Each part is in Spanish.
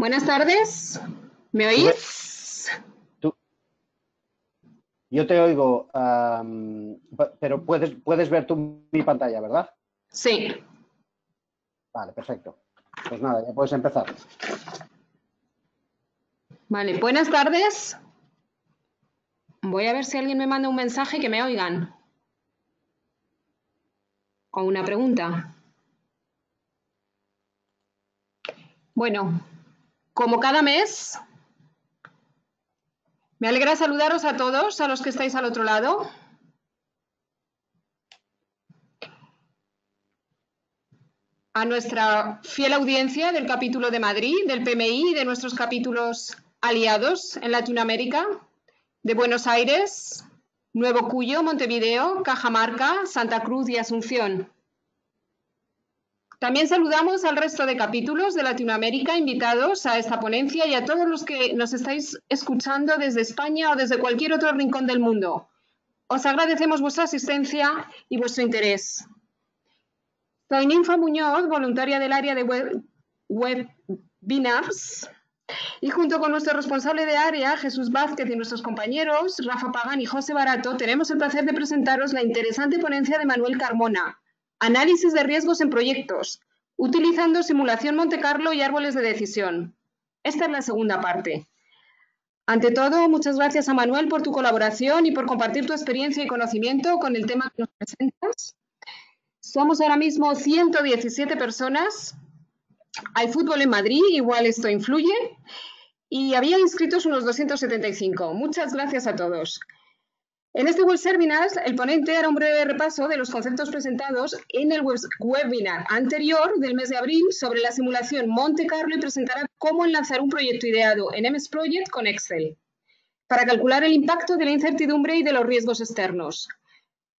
Buenas tardes, ¿me Tú oís? tú- yo te oigo, pero puedes ver tú mi pantalla, ¿verdad? Sí, Vale, perfecto. Pues nada, ya puedes empezar. vale, buenas tardes. Voy a ver si alguien me manda un mensaje que me oigan. O una pregunta. Bueno, como cada mes, me alegra saludaros a todos, a los que estáis al otro lado. A nuestra fiel audiencia del capítulo de Madrid, del PMI y de nuestros capítulos aliados en Latinoamérica, de Buenos Aires, Nuevo Cuyo, Montevideo, Cajamarca, Santa Cruz y Asunción. También saludamos al resto de capítulos de Latinoamérica invitados a esta ponencia y a todos los que nos estáis escuchando desde España o desde cualquier otro rincón del mundo. Os agradecemos vuestra asistencia y vuestro interés. Soy Ninfa Muñoz, voluntaria del área de webinars, y junto con nuestro responsable de área, Jesús Vázquez, y nuestros compañeros, Rafa Pagán y José Barato, tenemos el placer de presentaros la interesante ponencia de Manuel Carmona, Análisis de riesgos en proyectos, utilizando simulación Monte Carlo y árboles de decisión. Esta es la segunda parte. Ante todo, muchas gracias a Manuel por tu colaboración y por compartir tu experiencia y conocimiento con el tema que nos presentas. Somos ahora mismo 117 personas. Hay fútbol en Madrid, igual esto influye. Y había inscritos unos 275. Muchas gracias a todos. En este webinar, el ponente hará un breve repaso de los conceptos presentados en el webinar anterior del mes de abril sobre la simulación Monte Carlo y presentará cómo enlazar un proyecto ideado en MS Project con Excel para calcular el impacto de la incertidumbre y de los riesgos externos.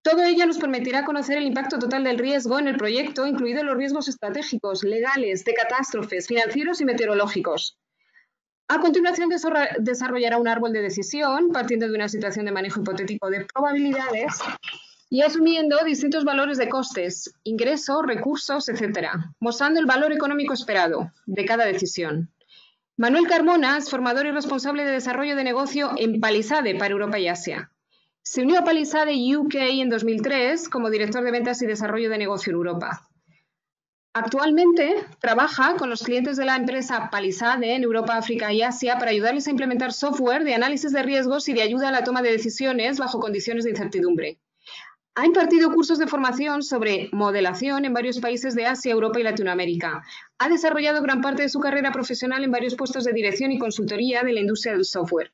Todo ello nos permitirá conocer el impacto total del riesgo en el proyecto, incluidos los riesgos estratégicos, legales, de catástrofes, financieros y meteorológicos. A continuación, desarrollará un árbol de decisión partiendo de una situación de manejo hipotético de probabilidades y asumiendo distintos valores de costes, ingresos, recursos, etc., mostrando el valor económico esperado de cada decisión. Manuel Carmona es formador y responsable de desarrollo de negocio en Palisade para Europa y Asia. Se unió a Palisade UK en 2003 como director de ventas y desarrollo de negocio en Europa. Actualmente trabaja con los clientes de la empresa Palisade en Europa, África y Asia para ayudarles a implementar software de análisis de riesgos y de ayuda a la toma de decisiones bajo condiciones de incertidumbre. Ha impartido cursos de formación sobre modelación en varios países de Asia, Europa y Latinoamérica. Ha desarrollado gran parte de su carrera profesional en varios puestos de dirección y consultoría de la industria del software.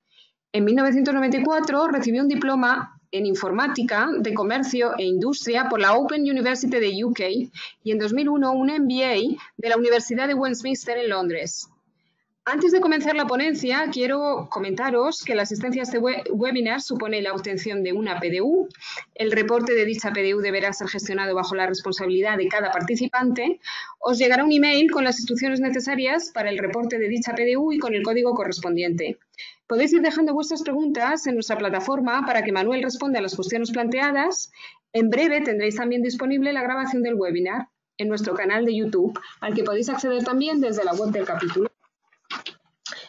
En 1994 recibió un diploma en informática de comercio e industria por la Open University de UK y en 2001 un MBA de la Universidad de Westminster en Londres. Antes de comenzar la ponencia, quiero comentaros que la asistencia a este webinar supone la obtención de una PDU. El reporte de dicha PDU deberá ser gestionado bajo la responsabilidad de cada participante. Os llegará un email con las instrucciones necesarias para el reporte de dicha PDU y con el código correspondiente. Podéis ir dejando vuestras preguntas en nuestra plataforma para que Manuel responda a las cuestiones planteadas. En breve tendréis también disponible la grabación del webinar en nuestro canal de YouTube, al que podéis acceder también desde la web del capítulo.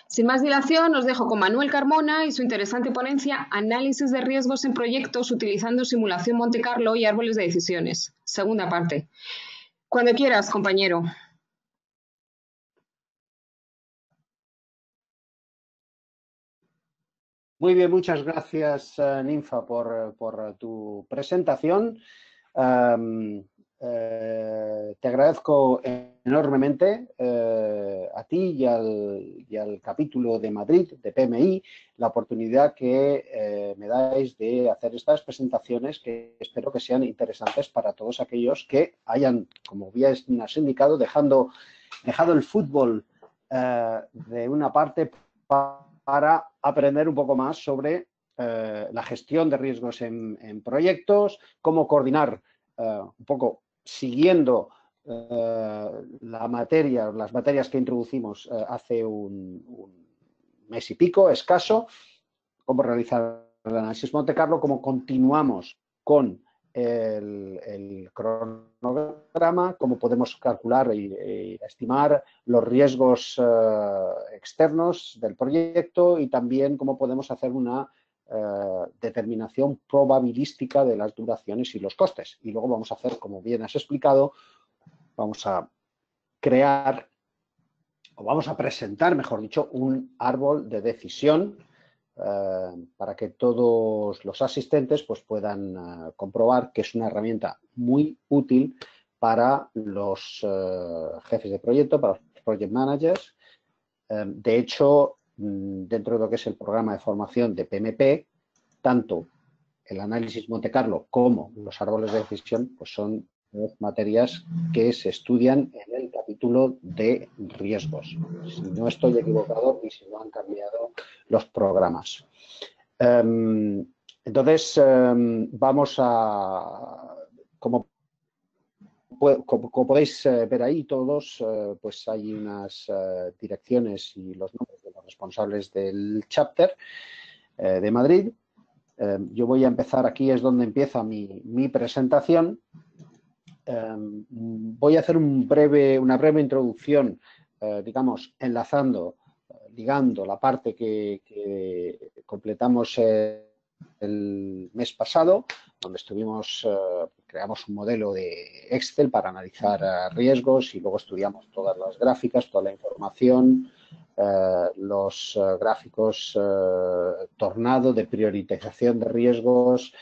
Sin más dilación, os dejo con Manuel Carmona y su interesante ponencia Análisis de riesgos en proyectos utilizando simulación Monte Carlo y árboles de decisiones. Segunda parte. Cuando quieras, compañero. Muy bien, muchas gracias, Ninfa, por tu presentación. Te agradezco enormemente a ti y al capítulo de Madrid de PMI la oportunidad que me dais de hacer estas presentaciones que espero que sean interesantes para todos aquellos que hayan, como bien has indicado, dejado el fútbol de una parte para aprender un poco más sobre la gestión de riesgos en proyectos, cómo coordinar un poco siguiendo las materias que introducimos hace un mes y pico, escaso, cómo realizar el análisis Monte Carlo, cómo continuamos con el cronograma, cómo podemos calcular y estimar los riesgos externos del proyecto y también cómo podemos hacer una determinación probabilística de las duraciones y los costes. Y luego vamos a hacer, como bien has explicado, vamos a crear, o vamos a presentar, mejor dicho, un árbol de decisión para que todos los asistentes pues, puedan comprobar que es una herramienta muy útil para los jefes de proyecto, para los project managers. De hecho, dentro de lo que es el programa de formación de PMP, tanto el análisis Monte Carlo como los árboles de decisión pues son dos materias que se estudian en el capítulo de riesgos. Si no estoy equivocado y si no han cambiado los programas. Entonces, vamos a, como podéis ver ahí todos, pues hay unas direcciones y los nombres de los responsables del chapter de Madrid. Yo voy a empezar, aquí es donde empieza mi presentación. Voy a hacer una breve introducción, digamos, ligando la parte que completamos el mes pasado, donde creamos un modelo de Excel para analizar riesgos y luego estudiamos todas las gráficas, toda la información, los gráficos tornado de priorización de riesgos,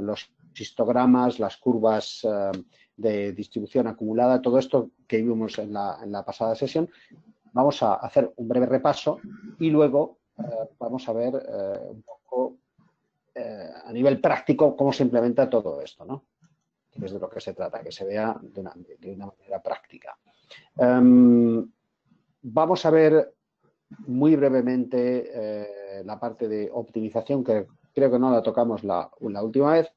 los histogramas, las curvas de distribución acumulada, todo esto que vimos en la pasada sesión. Vamos a hacer un breve repaso y luego vamos a ver un poco a nivel práctico cómo se implementa todo esto, ¿no? Que es de lo que se trata, que se vea de una manera práctica. Vamos a ver muy brevemente la parte de optimización, que creo que no la tocamos la última vez.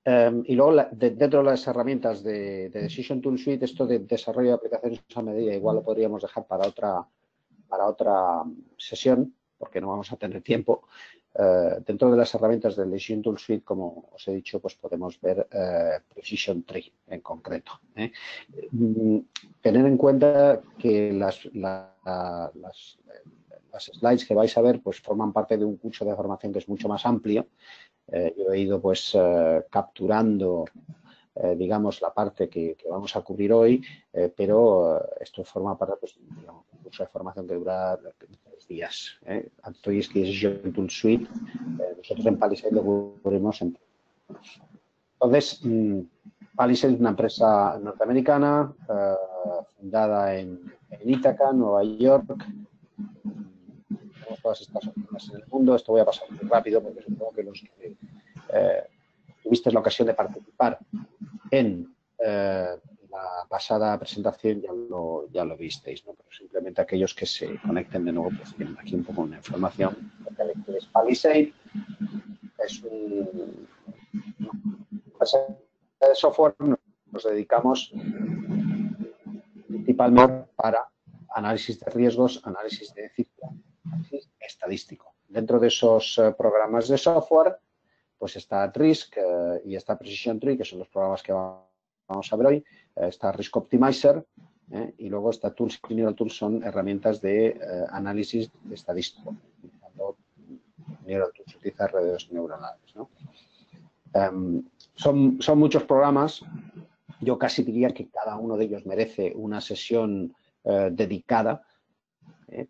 Y luego, dentro de las herramientas de Decision Tool Suite, esto de desarrollo de aplicaciones a medida, igual lo podríamos dejar para otra sesión, porque no vamos a tener tiempo. Dentro de las herramientas del Decision Tool Suite, como os he dicho, pues podemos ver Precision Tree en concreto. Tener en cuenta que las slides que vais a ver pues forman parte de un curso de formación que es mucho más amplio. Yo he ido pues capturando digamos la parte que vamos a cubrir hoy, pero esto forma parte pues, digamos, de un curso de formación que dura 3 días. Antois Decision Tool Suite, nosotros en Palisade lo cubrimos en... Entonces, Palisade es una empresa norteamericana fundada en Ítaca, Nueva York. Tenemos todas estas oficinas en el mundo. Esto voy a pasar muy rápido porque supongo que los que tuvisteis la ocasión de participar en la pasada presentación ya lo visteis, ¿no? Pero simplemente aquellos que se conecten de nuevo pues tienen aquí un poco una información de que es Palisade. Es un de software, nos dedicamos principalmente para análisis de riesgos, análisis de cifra, análisis estadístico. Dentro de esos programas de software, pues está Risk y está Precision Tree, que son los programas que vamos a ver hoy. Está Risk Optimizer y luego está Tools y Neural Tools, son herramientas de análisis estadístico. Neural Tools utiliza redes neuronales, ¿no? Son muchos programas. Yo casi diría que cada uno de ellos merece una sesión dedicada,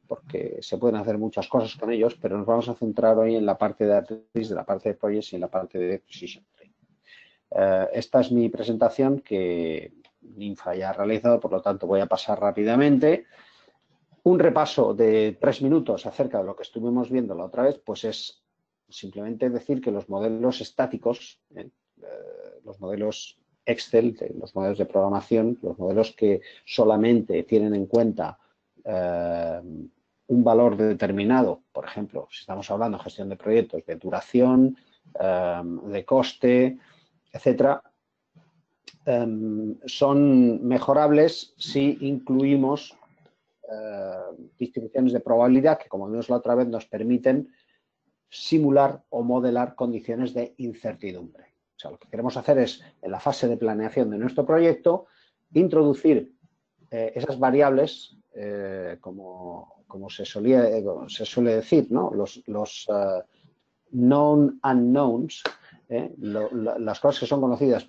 porque se pueden hacer muchas cosas con ellos, pero nos vamos a centrar hoy en la parte de Artis, de la parte de Projects y en la parte de Precision Tree. Esta es mi presentación que Ninfa ya ha realizado, por lo tanto voy a pasar rápidamente. Un repaso de 3 minutos acerca de lo que estuvimos viendo la otra vez, pues es simplemente decir que los modelos estáticos, los modelos Excel, los modelos de programación, los modelos que solamente tienen en cuenta un valor determinado, por ejemplo, si estamos hablando de gestión de proyectos, de duración, de coste, etcétera, son mejorables si incluimos distribuciones de probabilidad que, como vimos la otra vez, nos permiten simular o modelar condiciones de incertidumbre. O sea, lo que queremos hacer es, en la fase de planeación de nuestro proyecto, introducir esas variables, como se suele decir, ¿no? Los known unknowns, las cosas que son conocidas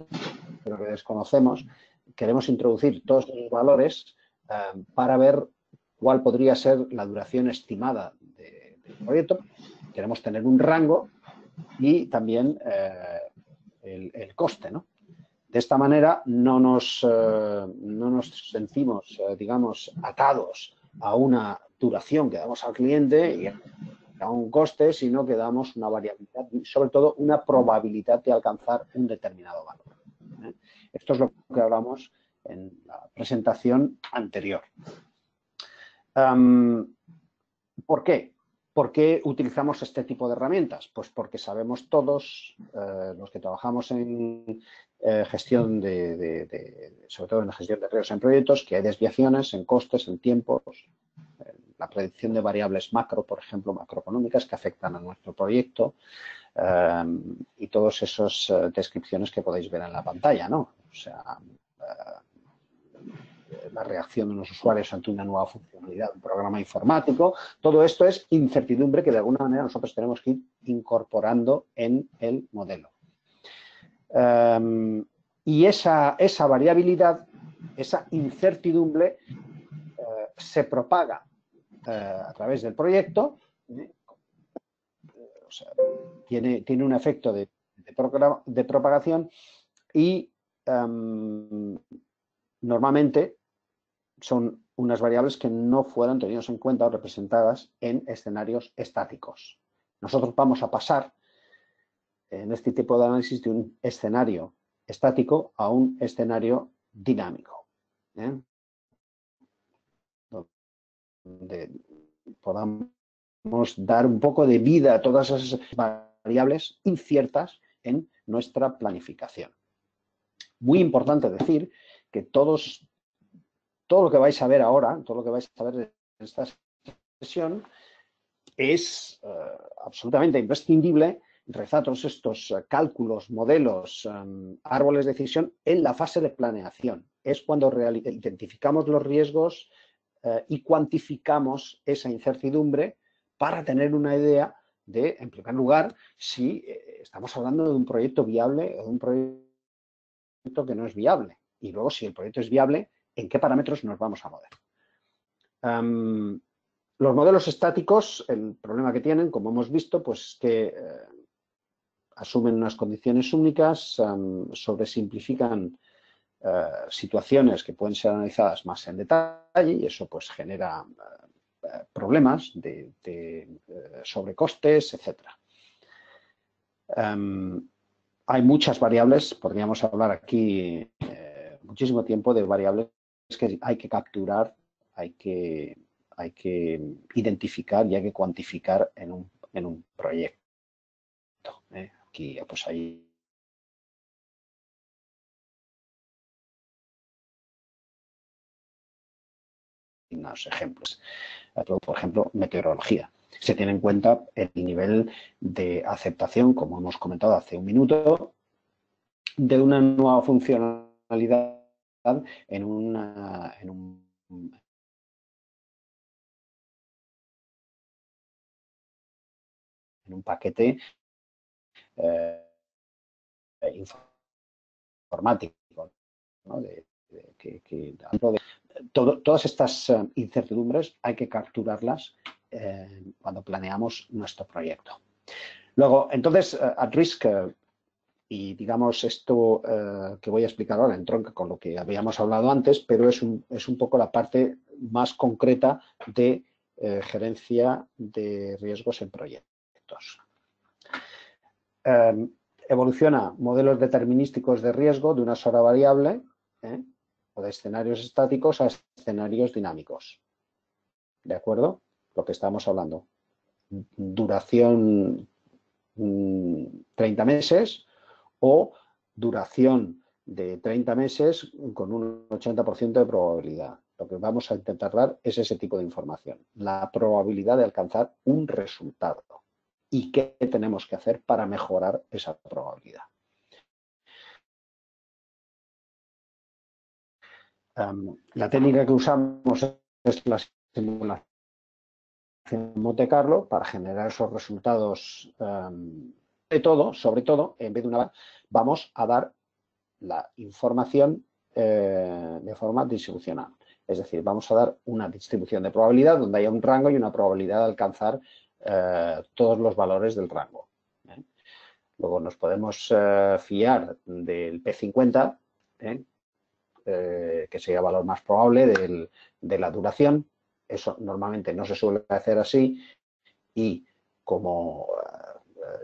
pero que desconocemos. Queremos introducir todos esos valores para ver cuál podría ser la duración estimada del proyecto. Queremos tener un rango y también el coste, ¿no? De esta manera no nos sentimos, digamos, atados a una duración que damos al cliente y a un coste, sino que damos una variabilidad y, sobre todo, una probabilidad de alcanzar un determinado valor. Esto es lo que hablamos en la presentación anterior. ¿Por qué? ¿Por qué utilizamos este tipo de herramientas? Pues porque sabemos todos, los que trabajamos en gestión sobre todo en la gestión de riesgos en proyectos, que hay desviaciones en costes, en tiempos, la predicción de variables macro, por ejemplo, macroeconómicas que afectan a nuestro proyecto, y todas esas descripciones que podéis ver en la pantalla, ¿no? O sea, la reacción de los usuarios ante una nueva funcionalidad, un programa informático, todo esto es incertidumbre que de alguna manera nosotros tenemos que ir incorporando en el modelo. Y esa variabilidad, esa incertidumbre se propaga a través del proyecto, o sea, tiene un efecto de propagación y normalmente son unas variables que no fueron tenidas en cuenta o representadas en escenarios estáticos. Nosotros vamos a pasar en este tipo de análisis de un escenario estático a un escenario dinámico, donde podamos dar un poco de vida a todas esas variables inciertas en nuestra planificación. Muy importante decir que todo lo que vais a ver ahora, todo lo que vais a ver en esta sesión, es absolutamente imprescindible realizar todos estos cálculos, modelos, árboles de decisión en la fase de planeación. Es cuando identificamos los riesgos y cuantificamos esa incertidumbre para tener una idea de, en primer lugar, si estamos hablando de un proyecto viable o de un proyecto que no es viable. Y luego, si el proyecto es viable, ¿en qué parámetros nos vamos a mover? Los modelos estáticos, el problema que tienen, como hemos visto, pues que asumen unas condiciones únicas, sobresimplifican situaciones que pueden ser analizadas más en detalle y eso pues genera problemas de sobrecostes, etc. Hay muchas variables, podríamos hablar aquí muchísimo tiempo de variables que hay que capturar, hay que identificar y hay que cuantificar en un proyecto. Aquí pues hay unos ejemplos. Por ejemplo, meteorología. Se tiene en cuenta el nivel de aceptación, como hemos comentado hace un minuto, de una nueva funcionalidad en un paquete informático, ¿no? Todas estas incertidumbres hay que capturarlas cuando planeamos nuestro proyecto. Luego, entonces, at risk, y digamos esto que voy a explicar ahora entronca con lo que habíamos hablado antes, pero es un poco la parte más concreta de gerencia de riesgos en proyectos. Evoluciona modelos determinísticos de riesgo de una sola variable, o de escenarios estáticos a escenarios dinámicos. ¿De acuerdo? Lo que estamos hablando. Duración 30 meses o duración de 30 meses con un 80% de probabilidad. Lo que vamos a intentar dar es ese tipo de información, la probabilidad de alcanzar un resultado. y qué tenemos que hacer para mejorar esa probabilidad. La técnica que usamos es la simulación Monte Carlo para generar esos resultados. Sobre todo, en vez de una, vamos a dar la información de forma distribucional. Es decir, vamos a dar una distribución de probabilidad donde haya un rango y una probabilidad de alcanzar todos los valores del rango. Luego nos podemos fiar del P50, que sería el valor más probable de la duración. Eso normalmente no se suele hacer así y como,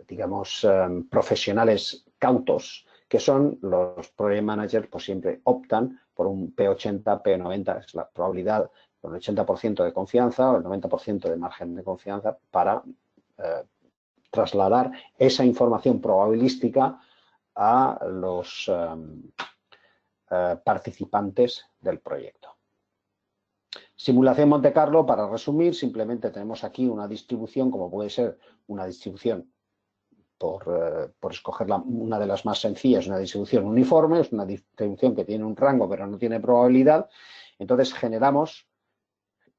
digamos, profesionales cautos que son, los project managers pues siempre optan por un P80, P90, es la probabilidad con el 80% de confianza o el 90% de margen de confianza para trasladar esa información probabilística a los participantes del proyecto. Simulación Monte Carlo, para resumir, simplemente tenemos aquí una distribución, como puede ser una distribución, por escoger una de las más sencillas, una distribución uniforme, es una distribución que tiene un rango pero no tiene probabilidad. Entonces generamos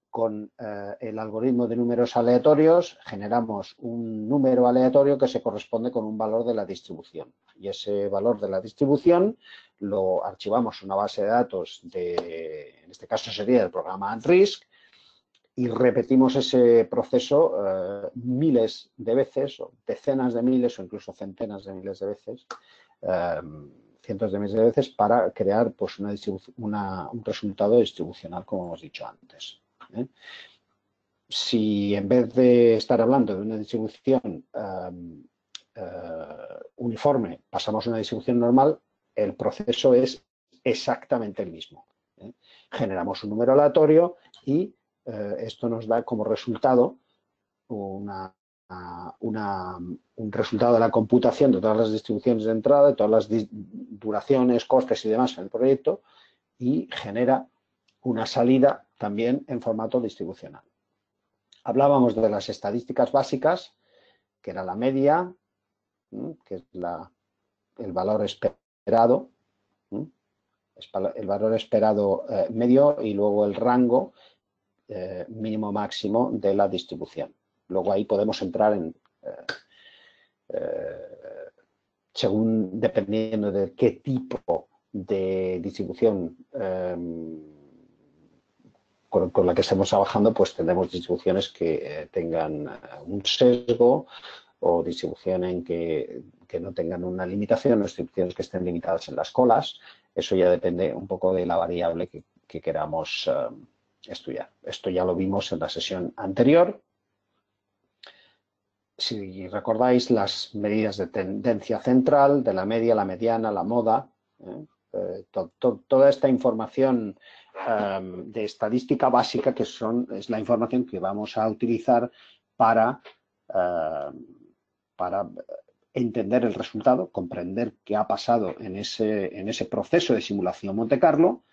con el algoritmo de números aleatorios, generamos un número aleatorio que se corresponde con un valor de la distribución. Y ese valor de la distribución lo archivamos en una base de datos en este caso sería el programa AntRisk, y repetimos ese proceso miles de veces, o decenas de miles, o incluso centenas de miles de veces, cientos de miles de veces, para crear pues, un resultado distribucional, como hemos dicho antes. Si en vez de estar hablando de una distribución uniforme pasamos a una distribución normal, el proceso es exactamente el mismo. Generamos un número aleatorio y esto nos da como resultado un resultado de la computación de todas las distribuciones de entrada, de todas las duraciones, costes y demás en el proyecto, y genera una salida también en formato distribucional. Hablábamos de las estadísticas básicas, que era la media, que es el valor esperado, el valor esperado medio, y luego el rango mínimo máximo de la distribución. Luego ahí podemos entrar en, dependiendo de qué tipo de distribución con la que estemos trabajando, pues tendremos distribuciones que tengan un sesgo, o distribución en que no tengan una limitación, o distribuciones que estén limitadas en las colas. Eso ya depende un poco de la variable que queramos estudiar. Esto ya lo vimos en la sesión anterior. Si recordáis, las medidas de tendencia central, de la media, la mediana, la moda, toda esta información de estadística básica que es la información que vamos a utilizar para entender el resultado, comprender qué ha pasado en ese proceso de simulación Monte Carlo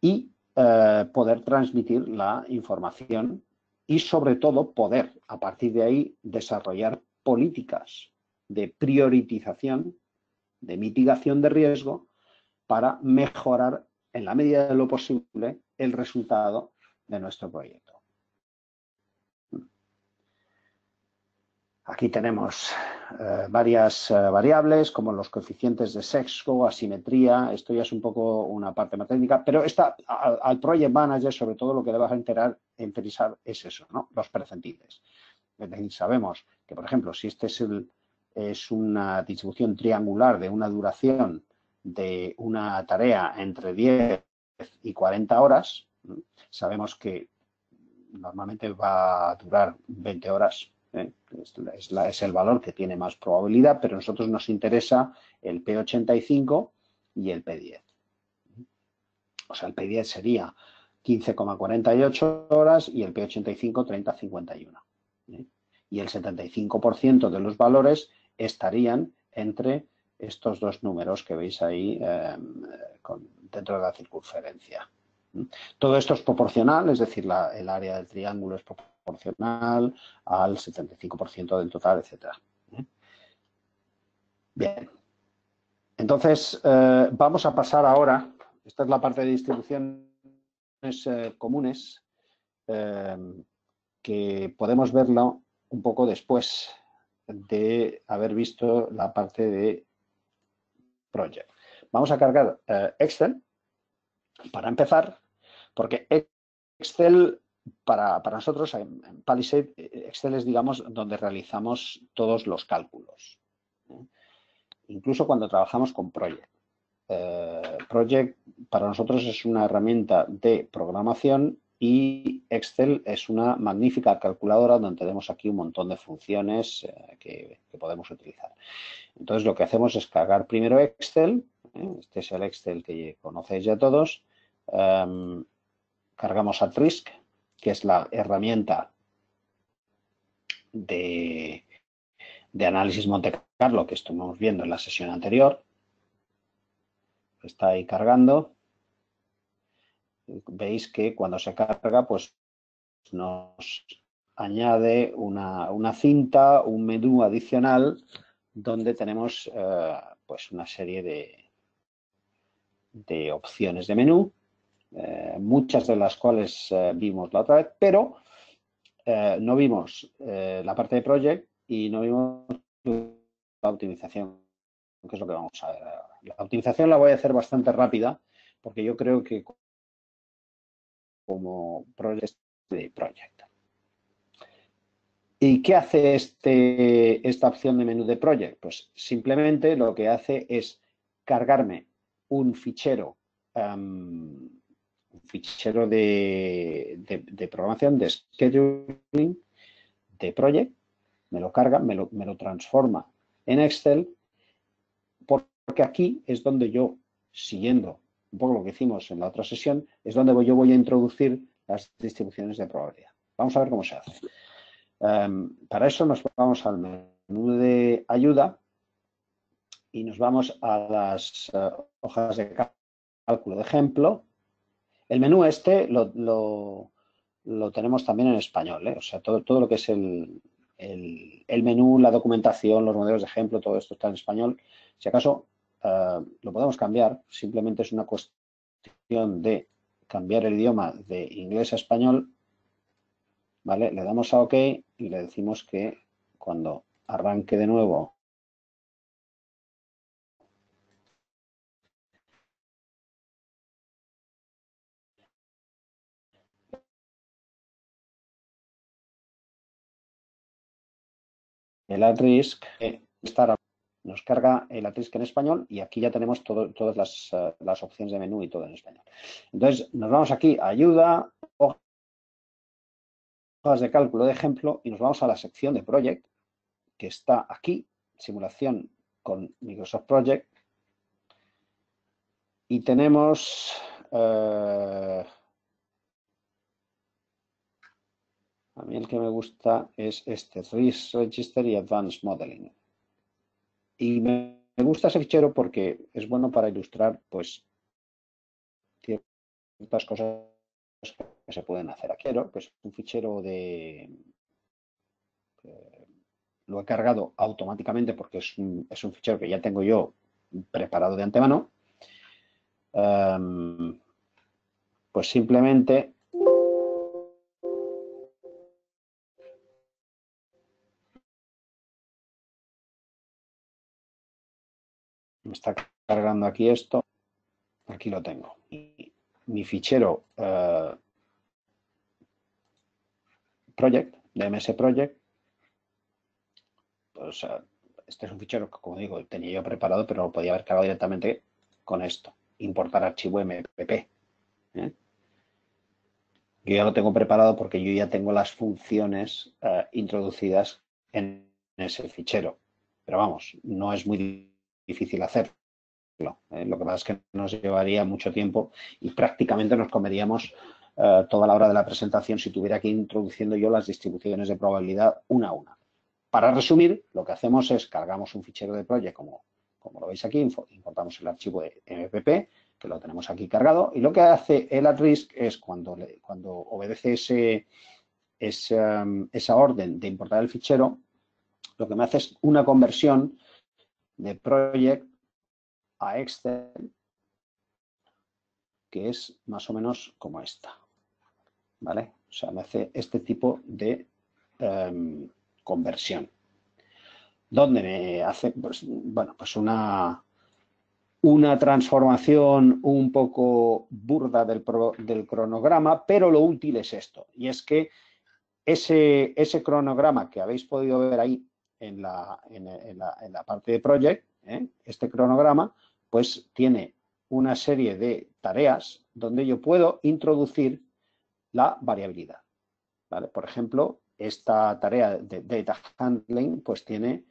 y poder transmitir la información y, sobre todo, poder, a partir de ahí, desarrollar políticas de priorización, de mitigación de riesgo, para mejorar, en la medida de lo posible, el resultado de nuestro proyecto. Aquí tenemos varias variables, como los coeficientes de sesgo, asimetría. Esto ya es un poco una parte más técnica, pero al Project Manager, sobre todo, lo que le vas a interesar es eso, ¿no? Los percentiles. Es decir, sabemos que, por ejemplo, si este es una distribución triangular de una duración de una tarea entre 10 y 40 horas, sabemos que normalmente va a durar 20 horas. Es el valor que tiene más probabilidad, pero a nosotros nos interesa el P85 y el P10. O sea, el P10 sería 15,48 horas y el P85 30,51. Y el 75% de los valores estarían entre estos dos números que veis ahí dentro de la circunferencia. Todo esto es proporcional, es decir, el área del triángulo es proporcional proporcional al 75% del total, etcétera. Bien. Entonces, vamos a pasar ahora, esta es la parte de distribuciones comunes, que podemos verlo un poco después de haber visto la parte de Project. Vamos a cargar Excel para empezar, porque Excel para nosotros en Palisade, Excel es, digamos, donde realizamos todos los cálculos, incluso cuando trabajamos con Project. Project para nosotros es una herramienta de programación y Excel es una magnífica calculadora donde tenemos aquí un montón de funciones que podemos utilizar. Entonces, lo que hacemos es cargar primero Excel. Este es el Excel que conocéis ya todos. Cargamos Atrisk, que es la herramienta de análisis Monte Carlo que estuvimos viendo en la sesión anterior. Está ahí cargando. Veis que cuando se carga, pues nos añade una cinta, un menú adicional donde tenemos pues una serie de opciones de menú, muchas de las cuales vimos la otra vez, pero no vimos la parte de Project y no vimos la optimización, que es lo que vamos a ver ahora. La optimización la voy a hacer bastante rápida porque yo creo que como Project. ¿Y qué hace esta opción de menú de Project? Pues simplemente lo que hace es cargarme un fichero de programación, de scheduling, de Project, me lo carga, me lo transforma en Excel, porque aquí es donde yo, siguiendo un poco lo que hicimos en la otra sesión, es donde yo voy a introducir las distribuciones de probabilidad. Vamos a ver cómo se hace. Para eso nos vamos al menú de ayuda y nos vamos a las hojas de cálculo de ejemplo. El menú este lo tenemos también en español, o sea, todo lo que es el menú, la documentación, los modelos de ejemplo, todo esto está en español. Si acaso lo podemos cambiar, simplemente es una cuestión de cambiar el idioma de inglés a español. ¿Vale? Le damos a OK y le decimos que cuando arranque de nuevo el Atrisk, nos carga el Atrisk en español y aquí ya tenemos todas las opciones de menú y todo en español. Entonces, nos vamos aquí a ayuda, hojas de cálculo de ejemplo y nos vamos a la sección de Project, que está aquí, simulación con Microsoft Project. Y tenemos a mí el que me gusta es este, Risk Register y Advanced Modeling. Y me gusta ese fichero porque es bueno para ilustrar, pues, ciertas cosas que se pueden hacer aquí. Pues un fichero lo he cargado automáticamente porque es un fichero que ya tengo yo preparado de antemano. Pues simplemente me está cargando aquí esto, aquí lo tengo. Y mi fichero Project, de MS Project, pues este es un fichero que, como digo, tenía yo preparado, pero lo podía haber cargado directamente con esto, importar archivo MPP. Yo ya lo tengo preparado porque yo ya tengo las funciones introducidas en ese fichero. Pero vamos, no es muy difícil hacerlo. Lo que pasa es que nos llevaría mucho tiempo y prácticamente nos comeríamos toda la hora de la presentación si tuviera que ir introduciendo yo las distribuciones de probabilidad una a una. Para resumir, lo que hacemos es cargamos un fichero de Project, como lo veis aquí, importamos el archivo de MPP, que lo tenemos aquí cargado, y lo que hace el Atrisk es cuando obedece esa orden de importar el fichero, lo que me hace es una conversión de project a Excel, que es más o menos como esta, ¿vale? O sea, me hace este tipo de conversión, donde me hace, pues, bueno, pues una transformación un poco burda del cronograma, pero lo útil es esto, y es que ese cronograma que habéis podido ver ahí en la parte de project, este cronograma, pues tiene una serie de tareas donde yo puedo introducir la variabilidad, ¿vale? Por ejemplo, esta tarea de data handling pues tiene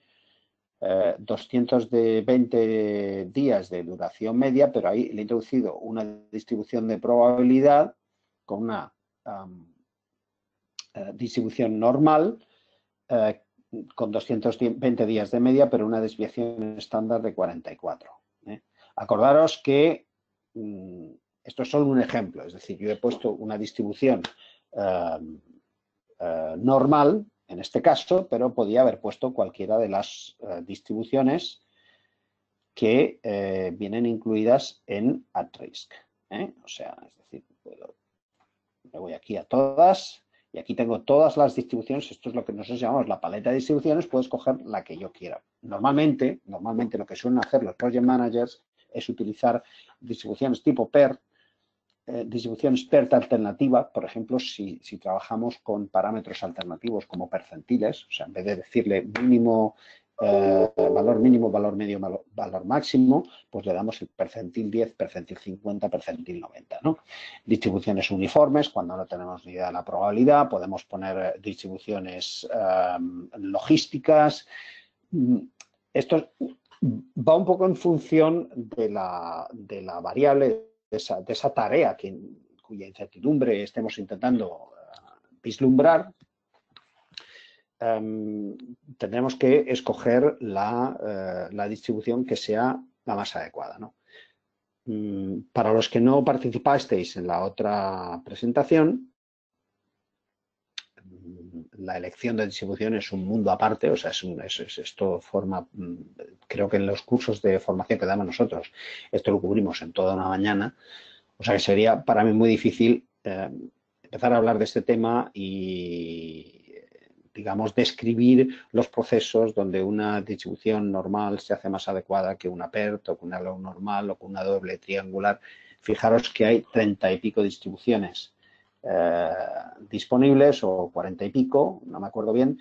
220 días de duración media, pero ahí le he introducido una distribución de probabilidad con una distribución normal con 220 días de media, pero una desviación estándar de 44. Acordaros que esto es solo un ejemplo, es decir, yo he puesto una distribución normal, en este caso, pero podía haber puesto cualquiera de las distribuciones que vienen incluidas en @risk. O sea, es decir, me voy aquí a todas y aquí tengo todas las distribuciones. Esto es lo que nosotros llamamos la paleta de distribuciones. Puedo escoger la que yo quiera. Normalmente lo que suelen hacer los project managers es utilizar distribuciones tipo PERT, distribuciones PERT alternativa, por ejemplo, si trabajamos con parámetros alternativos como percentiles, o sea, en vez de decirle mínimo, valor mínimo, valor medio, valor máximo, pues le damos el percentil 10, percentil 50, percentil 90, ¿no? Distribuciones uniformes, cuando no tenemos ni idea de la probabilidad, podemos poner distribuciones logísticas. Esto va un poco en función de la variable, de esa tarea cuya incertidumbre estemos intentando vislumbrar. Tendremos que escoger la distribución que sea la más adecuada, ¿no? Para los que no participasteis en la otra presentación, la elección de distribución es un mundo aparte, o sea, esto forma, creo que en los cursos de formación que damos nosotros, esto lo cubrimos en toda una mañana, o sea que sería para mí muy difícil empezar a hablar de este tema y, digamos, describir los procesos donde una distribución normal se hace más adecuada que una PERT o que una log normal o que una doble triangular. Fijaros que hay 30 y pico distribuciones disponibles, o 40 y pico, no me acuerdo bien,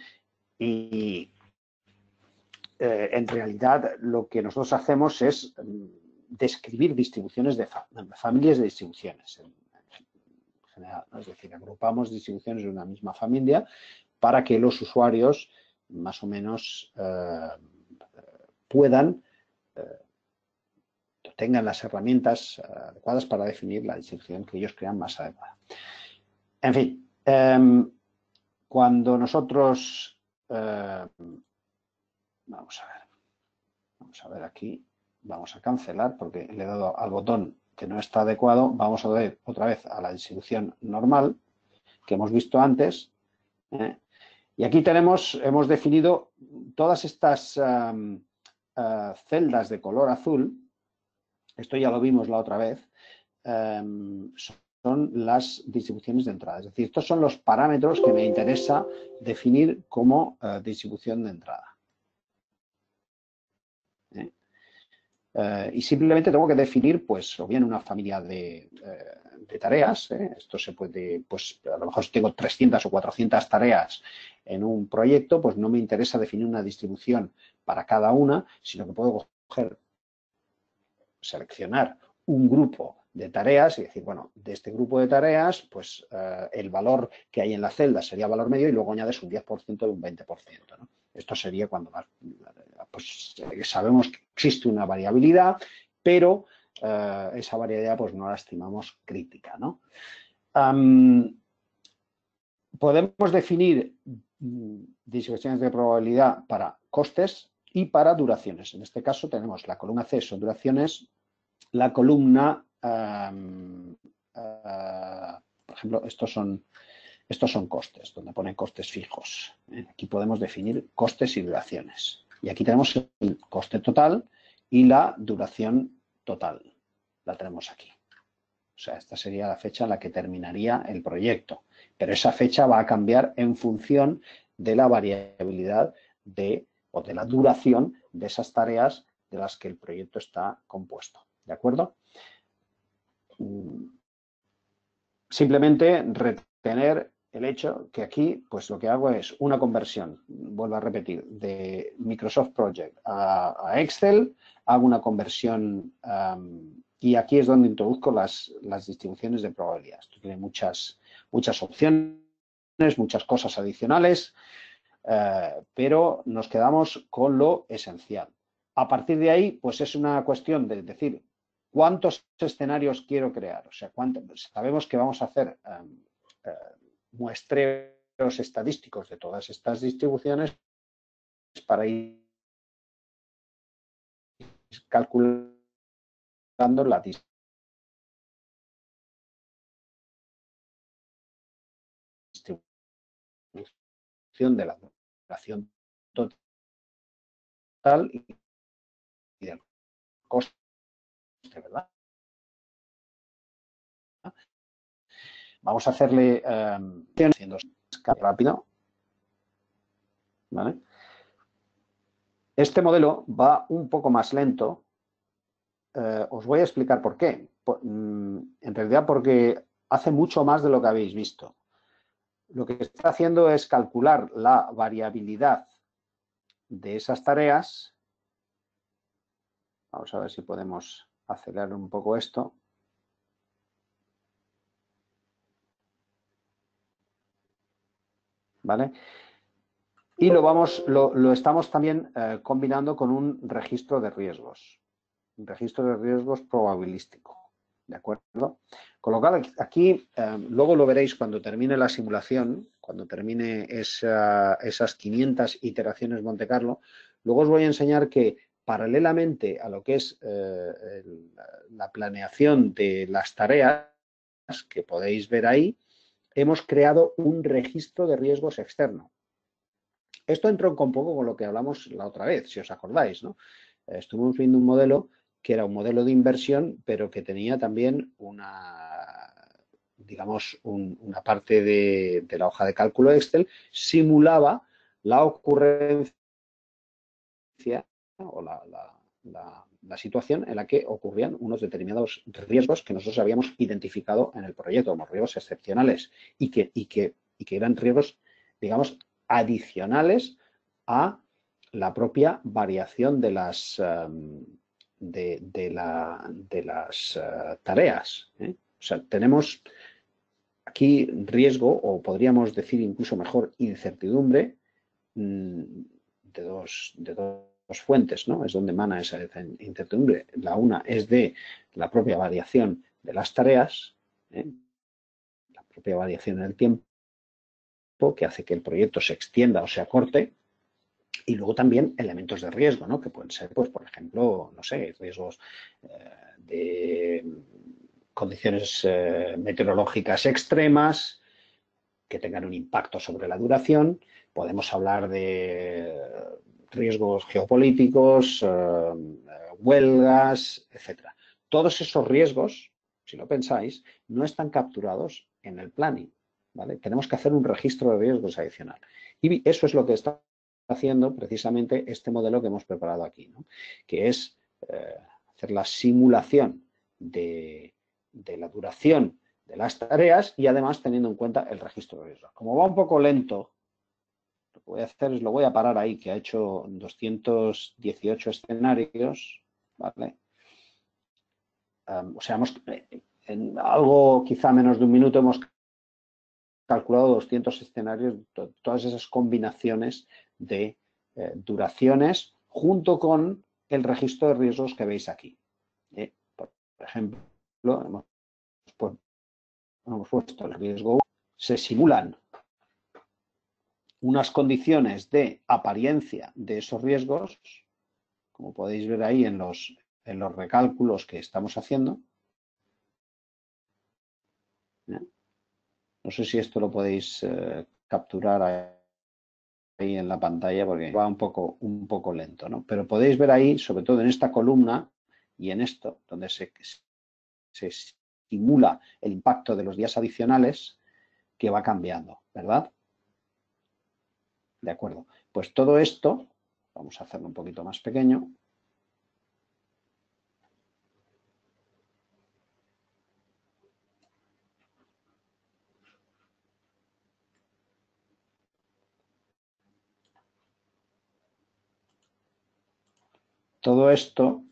y en realidad lo que nosotros hacemos es describir distribuciones de familias de distribuciones en general, ¿no? Es decir, agrupamos distribuciones de una misma familia para que los usuarios más o menos puedan tengan las herramientas adecuadas para definir la distribución que ellos crean más adecuada. En fin, cuando nosotros vamos a ver aquí, vamos a cancelar porque le he dado al botón que no está adecuado. Vamos a ver otra vez a la distribución normal que hemos visto antes. Y aquí hemos definido todas estas celdas de color azul. Esto ya lo vimos la otra vez. Son las distribuciones de entrada. Es decir, estos son los parámetros que me interesa definir como distribución de entrada. Y simplemente tengo que definir, pues, o bien una familia de tareas. Esto se puede, pues, a lo mejor si tengo 300 o 400 tareas en un proyecto, pues no me interesa definir una distribución para cada una, sino que puedo seleccionar un grupo de tareas y decir, bueno, de este grupo de tareas, pues el valor que hay en la celda sería valor medio y luego añades un 10% de un 20%, ¿no? Esto sería cuando pues, sabemos que existe una variabilidad, pero esa variabilidad pues no la estimamos crítica, ¿no? Podemos definir distribuciones de probabilidad para costes y para duraciones. En este caso tenemos la columna C son duraciones, la columna, por ejemplo, estos son Estos son costes, donde pone costes fijos. Aquí podemos definir costes y duraciones. Y aquí tenemos el coste total y la duración total. La tenemos aquí. O sea, esta sería la fecha en la que terminaría el proyecto. Pero esa fecha va a cambiar en función de la variabilidad o de la duración de esas tareas de las que el proyecto está compuesto. ¿De acuerdo? Simplemente retener el hecho que aquí, pues lo que hago es una conversión, vuelvo a repetir, de Microsoft Project a Excel, hago una conversión y aquí es donde introduzco las distribuciones de probabilidad. Esto tiene muchas opciones, muchas cosas adicionales, pero nos quedamos con lo esencial. A partir de ahí, pues es una cuestión de decir cuántos escenarios quiero crear. O sea, sabemos que vamos a hacer muestreos estadísticos de todas estas distribuciones para ir calculando la distribución de la duración total y del coste, ¿verdad? Vamos a hacerle haciendo rápido, ¿vale? Este modelo va un poco más lento. Os voy a explicar por qué. En realidad porque hace mucho más de lo que habéis visto. Lo que está haciendo es calcular la variabilidad de esas tareas. Vamos a ver si podemos acelerar un poco esto. ¿Vale? Y lo estamos también combinando con un registro de riesgos. Un registro de riesgos probabilístico. ¿De acuerdo? Con lo cual, aquí, luego lo veréis cuando termine la simulación, cuando termine esas 500 iteraciones Monte Carlo, luego os voy a enseñar que paralelamente a lo que es la planeación de las tareas que podéis ver ahí, hemos creado un registro de riesgos externo. Esto entronca un poco con lo que hablamos la otra vez, si os acordáis, ¿no? Estuvimos viendo un modelo que era un modelo de inversión, pero que tenía también digamos, una parte de la hoja de cálculo Excel, simulaba la ocurrencia o la situación en la que ocurrían unos determinados riesgos que nosotros habíamos identificado en el proyecto como riesgos excepcionales y que eran riesgos, digamos, adicionales a la propia variación de las tareas. O sea, tenemos aquí riesgo, o podríamos decir incluso mejor, incertidumbre de dos fuentes, ¿no? Es donde emana esa incertidumbre. La una es de la propia variación de las tareas, la propia variación en el tiempo, que hace que el proyecto se extienda o se acorte, y luego también elementos de riesgo, ¿no? Que pueden ser, pues, por ejemplo, no sé, riesgos de condiciones meteorológicas extremas que tengan un impacto sobre la duración. Podemos hablar de riesgos geopolíticos, huelgas, etcétera. Todos esos riesgos, si lo pensáis, no están capturados en el planning, ¿vale? Tenemos que hacer un registro de riesgos adicional. Y eso es lo que está haciendo precisamente este modelo que hemos preparado aquí, ¿no? Que es hacer la simulación de la duración de las tareas y además teniendo en cuenta el registro de riesgos. Como va un poco lento, lo que voy a hacer es lo voy a parar ahí, que ha hecho 218 escenarios, ¿vale? O sea, en algo quizá menos de un minuto hemos calculado 200 escenarios, todas esas combinaciones de duraciones junto con el registro de riesgos que veis aquí. Por ejemplo, hemos puesto el riesgo, se simulan unas condiciones de apariencia de esos riesgos, como podéis ver ahí en los recálculos que estamos haciendo. No sé si esto lo podéis capturar ahí en la pantalla porque va un poco lento, ¿no? Pero podéis ver ahí, sobre todo en esta columna y en esto, donde se simula el impacto de los días adicionales, que va cambiando, ¿verdad? De acuerdo. Pues todo esto, vamos a hacerlo un poquito más pequeño. Todo esto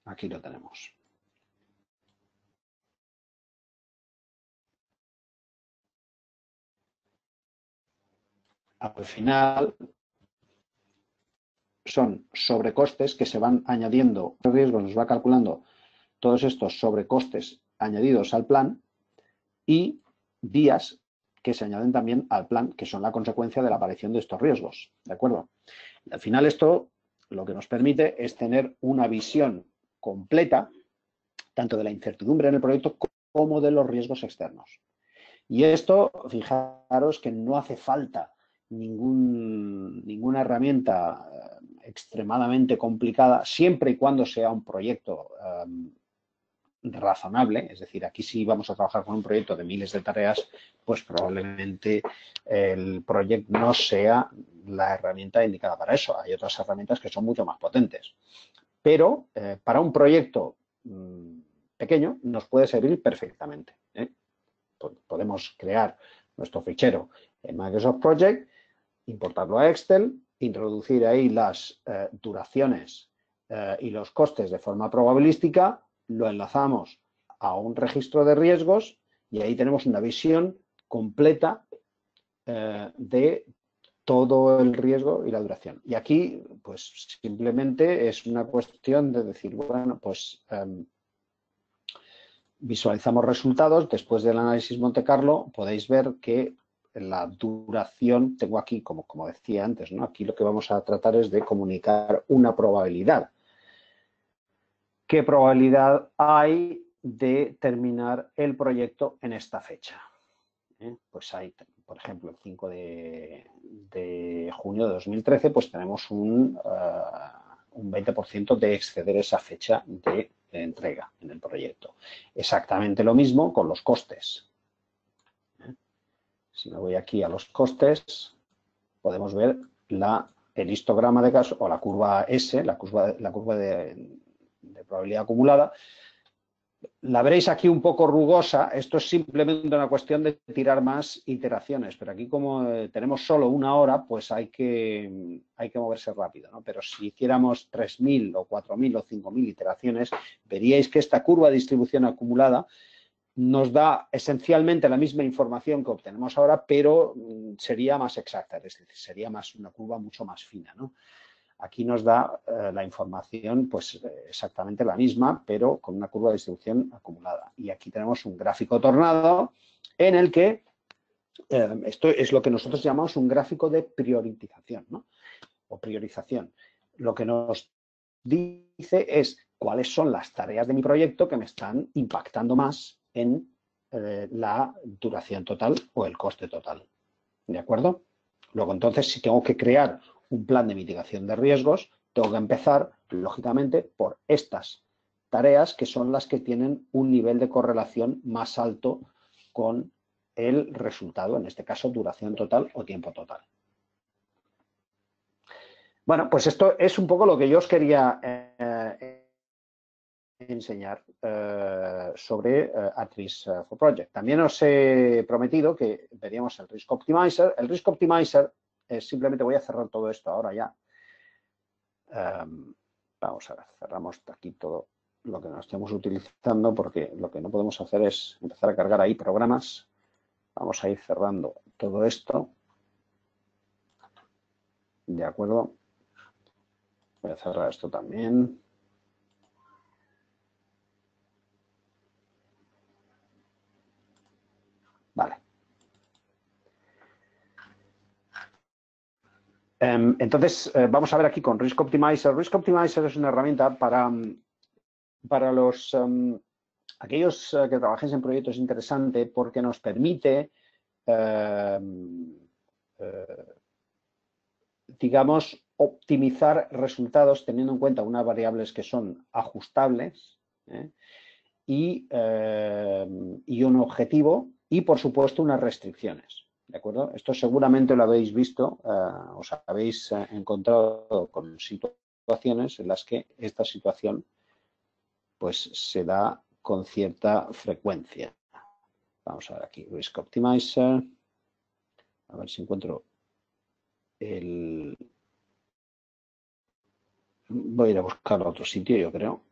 aquí lo tenemos. Al final son sobrecostes que se van añadiendo, el riesgo nos va calculando todos estos sobrecostes añadidos al plan y días que se añaden también al plan, que son la consecuencia de la aparición de estos riesgos, ¿de acuerdo? Al final esto lo que nos permite es tener una visión completa tanto de la incertidumbre en el proyecto como de los riesgos externos. Y esto, fijaros que no hace falta ninguna herramienta extremadamente complicada, siempre y cuando sea un proyecto razonable, es decir, aquí si vamos a trabajar con un proyecto de miles de tareas, pues probablemente el proyecto no sea la herramienta indicada para eso. Hay otras herramientas que son mucho más potentes. Pero para un proyecto pequeño nos puede servir perfectamente. Podemos crear nuestro fichero en Microsoft Project, importarlo a Excel, introducir ahí las duraciones y los costes de forma probabilística, lo enlazamos a un registro de riesgos y ahí tenemos una visión completa de todo el riesgo y la duración. Y aquí, pues simplemente es una cuestión de decir, bueno, pues visualizamos resultados. Después del análisis Monte Carlo, podéis ver que la duración, tengo aquí, como decía antes, ¿no? Aquí lo que vamos a tratar es de comunicar una probabilidad. ¿Qué probabilidad hay de terminar el proyecto en esta fecha? Pues hay, por ejemplo, el 5 de junio de 2013, pues tenemos un 20% de exceder esa fecha de entrega en el proyecto. Exactamente lo mismo con los costes. Si me voy aquí a los costes, podemos ver el histograma de caso o la curva S, la curva de probabilidad acumulada. La veréis aquí un poco rugosa. Esto es simplemente una cuestión de tirar más iteraciones, pero aquí como tenemos solo una hora, pues hay que moverse rápido, ¿no? Pero si hiciéramos 3.000 o 4.000 o 5.000 iteraciones, veríais que esta curva de distribución acumulada nos da esencialmente la misma información que obtenemos ahora, pero sería más exacta, es decir, sería una curva mucho más fina, ¿no? Aquí nos da la información pues exactamente la misma, pero con una curva de distribución acumulada. Y aquí tenemos un gráfico tornado en el que esto es lo que nosotros llamamos un gráfico de priorización, ¿no? O priorización. Lo que nos dice es cuáles son las tareas de mi proyecto que me están impactando más en la duración total o el coste total. ¿De acuerdo? Luego, entonces, si tengo que crear un plan de mitigación de riesgos, tengo que empezar, lógicamente, por estas tareas que son las que tienen un nivel de correlación más alto con el resultado, en este caso, duración total o tiempo total. Bueno, pues esto es un poco lo que yo os quería enseñar sobre At-Risk for Project. También os he prometido que veríamos el Risk Optimizer. El Risk Optimizer es simplemente, voy a cerrar todo esto ahora ya. Vamos a ver, cerramos aquí todo lo que nos estemos utilizando porque lo que no podemos hacer es empezar a cargar ahí programas. Vamos a ir cerrando todo esto. De acuerdo. Voy a cerrar esto también. Vale. Entonces, vamos a ver aquí con Risk Optimizer. Risk Optimizer es una herramienta para los aquellos que trabajéis en proyectos interesantes porque nos permite, digamos, optimizar resultados teniendo en cuenta unas variables que son ajustables y un objetivo y, por supuesto, unas restricciones. ¿De acuerdo? Esto seguramente lo habéis visto, os habéis encontrado con situaciones en las que esta situación pues se da con cierta frecuencia. Vamos a ver aquí, Risk Optimizer. A ver si encuentro el... Voy a ir a buscarlo a otro sitio, yo creo.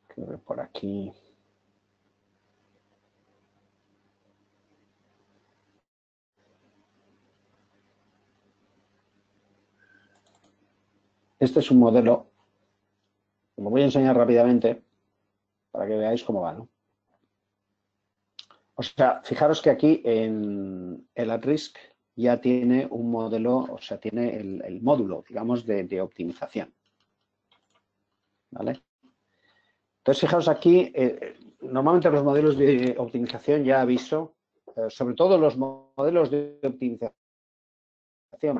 Creo que por aquí... Este es un modelo, lo voy a enseñar rápidamente para que veáis cómo va, ¿no? O sea, fijaros que aquí en el at-risk ya tiene un modelo, o sea, tiene el módulo, digamos, de optimización. ¿Vale? Entonces, fijaros aquí, normalmente los modelos de optimización ya aviso, sobre todo los modelos de optimización,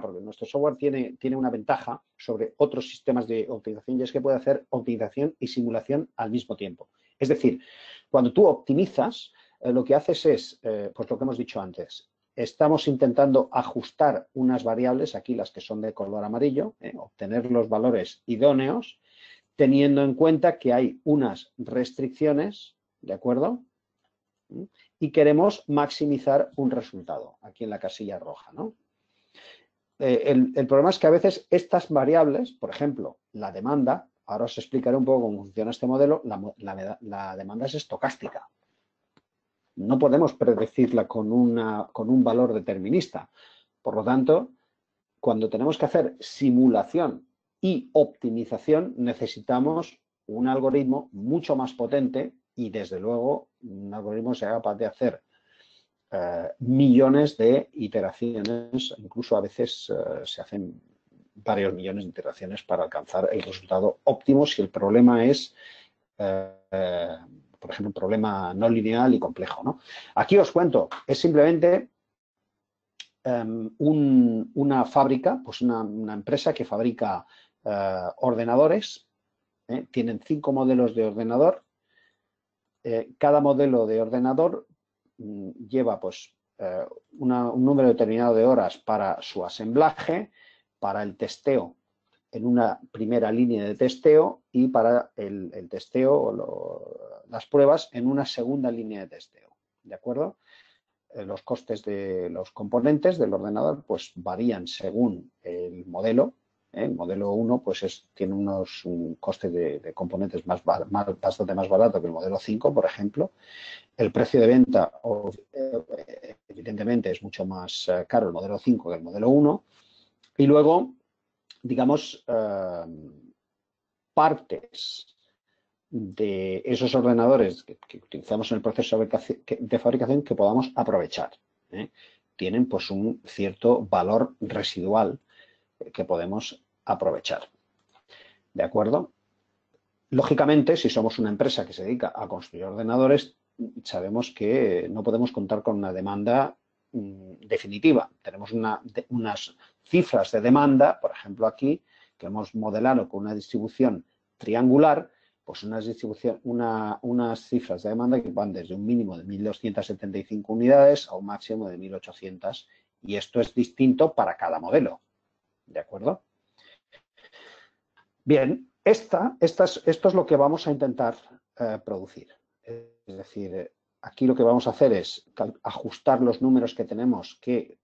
porque nuestro software tiene una ventaja sobre otros sistemas de optimización y es que puede hacer optimización y simulación al mismo tiempo. Es decir, cuando tú optimizas, lo que haces es, pues lo que hemos dicho antes, estamos intentando ajustar unas variables, aquí las que son de color amarillo, obtener los valores idóneos, teniendo en cuenta que hay unas restricciones, ¿de acuerdo? Y queremos maximizar un resultado, aquí en la casilla roja, ¿no? El problema es que a veces estas variables, por ejemplo, la demanda, ahora os explicaré un poco cómo funciona este modelo, la demanda es estocástica. No podemos predecirla con un valor determinista. Por lo tanto, cuando tenemos que hacer simulación y optimización, necesitamos un algoritmo mucho más potente y, desde luego, un algoritmo sea capaz de hacer millones de iteraciones, incluso a veces se hacen varios millones de iteraciones para alcanzar el resultado óptimo si el problema es, por ejemplo, un problema no lineal y complejo, ¿no? Aquí os cuento, es simplemente una fábrica, pues una empresa que fabrica ordenadores, tienen 5 modelos de ordenador, cada modelo de ordenador lleva pues un número determinado de horas para su asemblaje, para el testeo en una primera línea de testeo y para el testeo o las pruebas en una segunda línea de testeo, ¿de acuerdo? Los costes de los componentes del ordenador pues varían según el modelo. El modelo 1 pues tiene un coste de componentes bastante más barato que el modelo 5, por ejemplo. El precio de venta, evidentemente, es mucho más caro el modelo 5 que el modelo 1. Y luego, digamos, partes de esos ordenadores que utilizamos en el proceso de fabricación que podamos aprovechar. Tienen pues un cierto valor residual que podemos aprovechar. ¿De acuerdo? Lógicamente, si somos una empresa que se dedica a construir ordenadores, sabemos que no podemos contar con una demanda definitiva. Tenemos unas cifras de demanda, por ejemplo aquí, que hemos modelado con una distribución triangular, pues unas cifras de demanda que van desde un mínimo de 1.275 unidades a un máximo de 1.800, y esto es distinto para cada modelo. ¿De acuerdo? Bien, esto es lo que vamos a intentar producir. Es decir, aquí lo que vamos a hacer es ajustar los números que tenemos que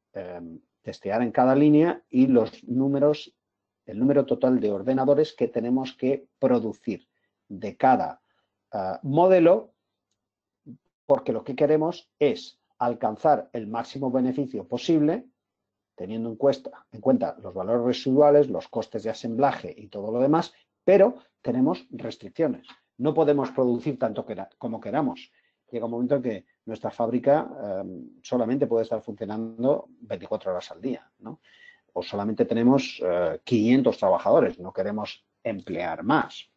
testear en cada línea y el número total de ordenadores que tenemos que producir de cada modelo, porque lo que queremos es alcanzar el máximo beneficio posible, teniendo en cuenta los valores residuales, los costes de asemblaje y todo lo demás, pero tenemos restricciones. No podemos producir tanto como queramos. Llega un momento en que nuestra fábrica solamente puede estar funcionando 24 horas al día, ¿no? O solamente tenemos 500 trabajadores, no queremos emplear más.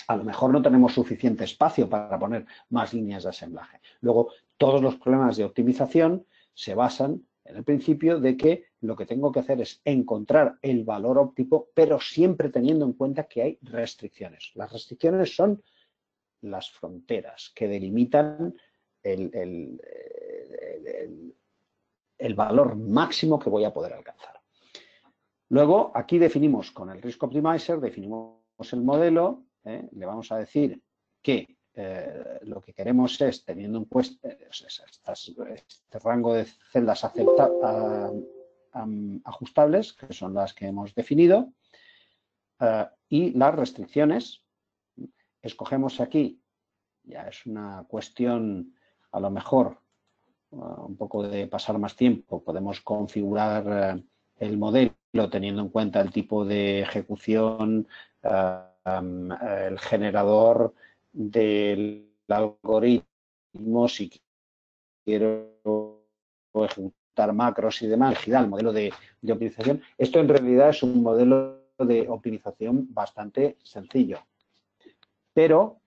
A lo mejor no tenemos suficiente espacio para poner más líneas de ensamblaje. Luego, todos los problemas de optimización se basan en el principio de que lo que tengo que hacer es encontrar el valor óptimo, pero siempre teniendo en cuenta que hay restricciones. Las restricciones son las fronteras que delimitan el valor máximo que voy a poder alcanzar. Luego, aquí definimos con el Risk Optimizer, definimos el modelo, le vamos a decir que lo que queremos es, teniendo en cuenta este rango de celdas ajustables, que son las que hemos definido, y las restricciones. Escogemos aquí, ya es una cuestión a lo mejor un poco de pasar más tiempo, podemos configurar el modelo teniendo en cuenta el tipo de ejecución, el generador del algoritmo, si quiero ejecutar macros y demás, el modelo de optimización. Esto en realidad es un modelo de optimización bastante sencillo, pero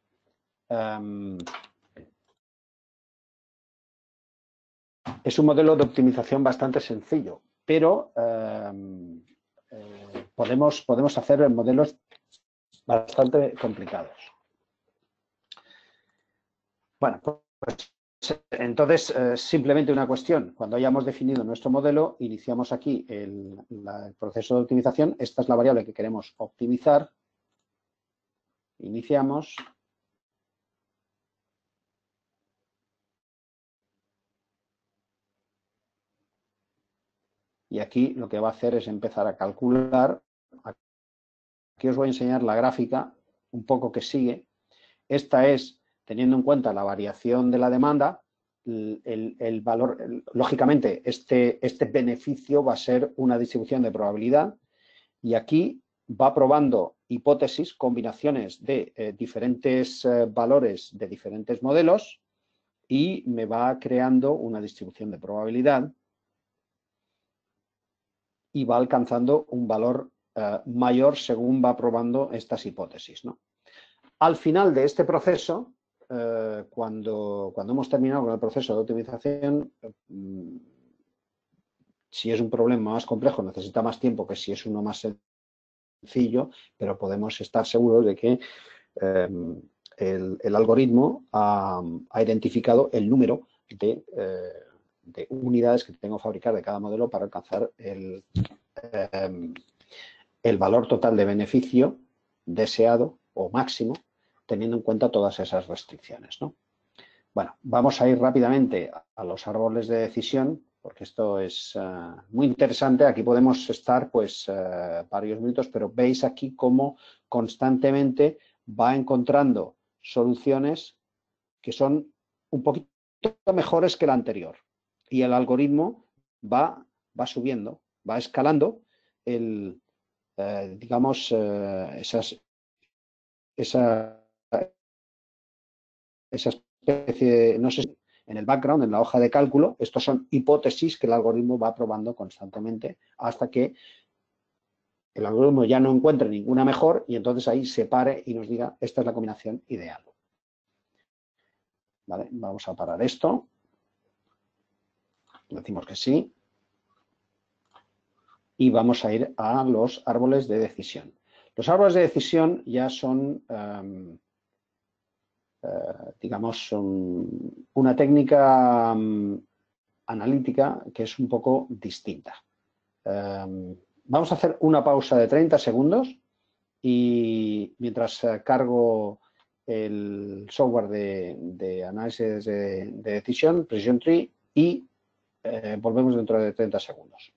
es un modelo de optimización bastante sencillo, pero podemos hacer modelos bastante complicados. Bueno, pues entonces simplemente una cuestión. Cuando hayamos definido nuestro modelo, iniciamos aquí el proceso de optimización. Esta es la variable que queremos optimizar. Iniciamos. Y aquí lo que va a hacer es empezar a calcular. Aquí os voy a enseñar la gráfica un poco que sigue. Esta es, teniendo en cuenta la variación de la demanda, el valor, lógicamente, este beneficio va a ser una distribución de probabilidad y aquí va probando hipótesis, combinaciones de diferentes valores de diferentes modelos y me va creando una distribución de probabilidad y va alcanzando un valor mayor según va probando estas hipótesis, ¿no? Al final de este proceso, cuando hemos terminado con el proceso de optimización, si es un problema más complejo necesita más tiempo que si es uno más sencillo, pero podemos estar seguros de que el algoritmo ha identificado el número de unidades que tengo que fabricar de cada modelo para alcanzar el valor total de beneficio deseado o máximo, teniendo en cuenta todas esas restricciones, ¿no? Bueno, vamos a ir rápidamente a los árboles de decisión, porque esto es muy interesante. Aquí podemos estar pues varios minutos, pero veis aquí cómo constantemente va encontrando soluciones que son un poquito mejores que la anterior. Y el algoritmo va subiendo, va escalando digamos, esa especie de, no sé, en el background, en la hoja de cálculo, estos son hipótesis que el algoritmo va probando constantemente hasta que el algoritmo ya no encuentre ninguna mejor y entonces ahí se pare y nos diga esta es la combinación ideal. ¿Vale? Vamos a parar esto. Decimos que sí. Y vamos a ir a los árboles de decisión. Los árboles de decisión ya son digamos, una técnica analítica que es un poco distinta. Vamos a hacer una pausa de 30 segundos y mientras cargo el software de análisis de decisión, Precision Tree, y volvemos dentro de 30 segundos.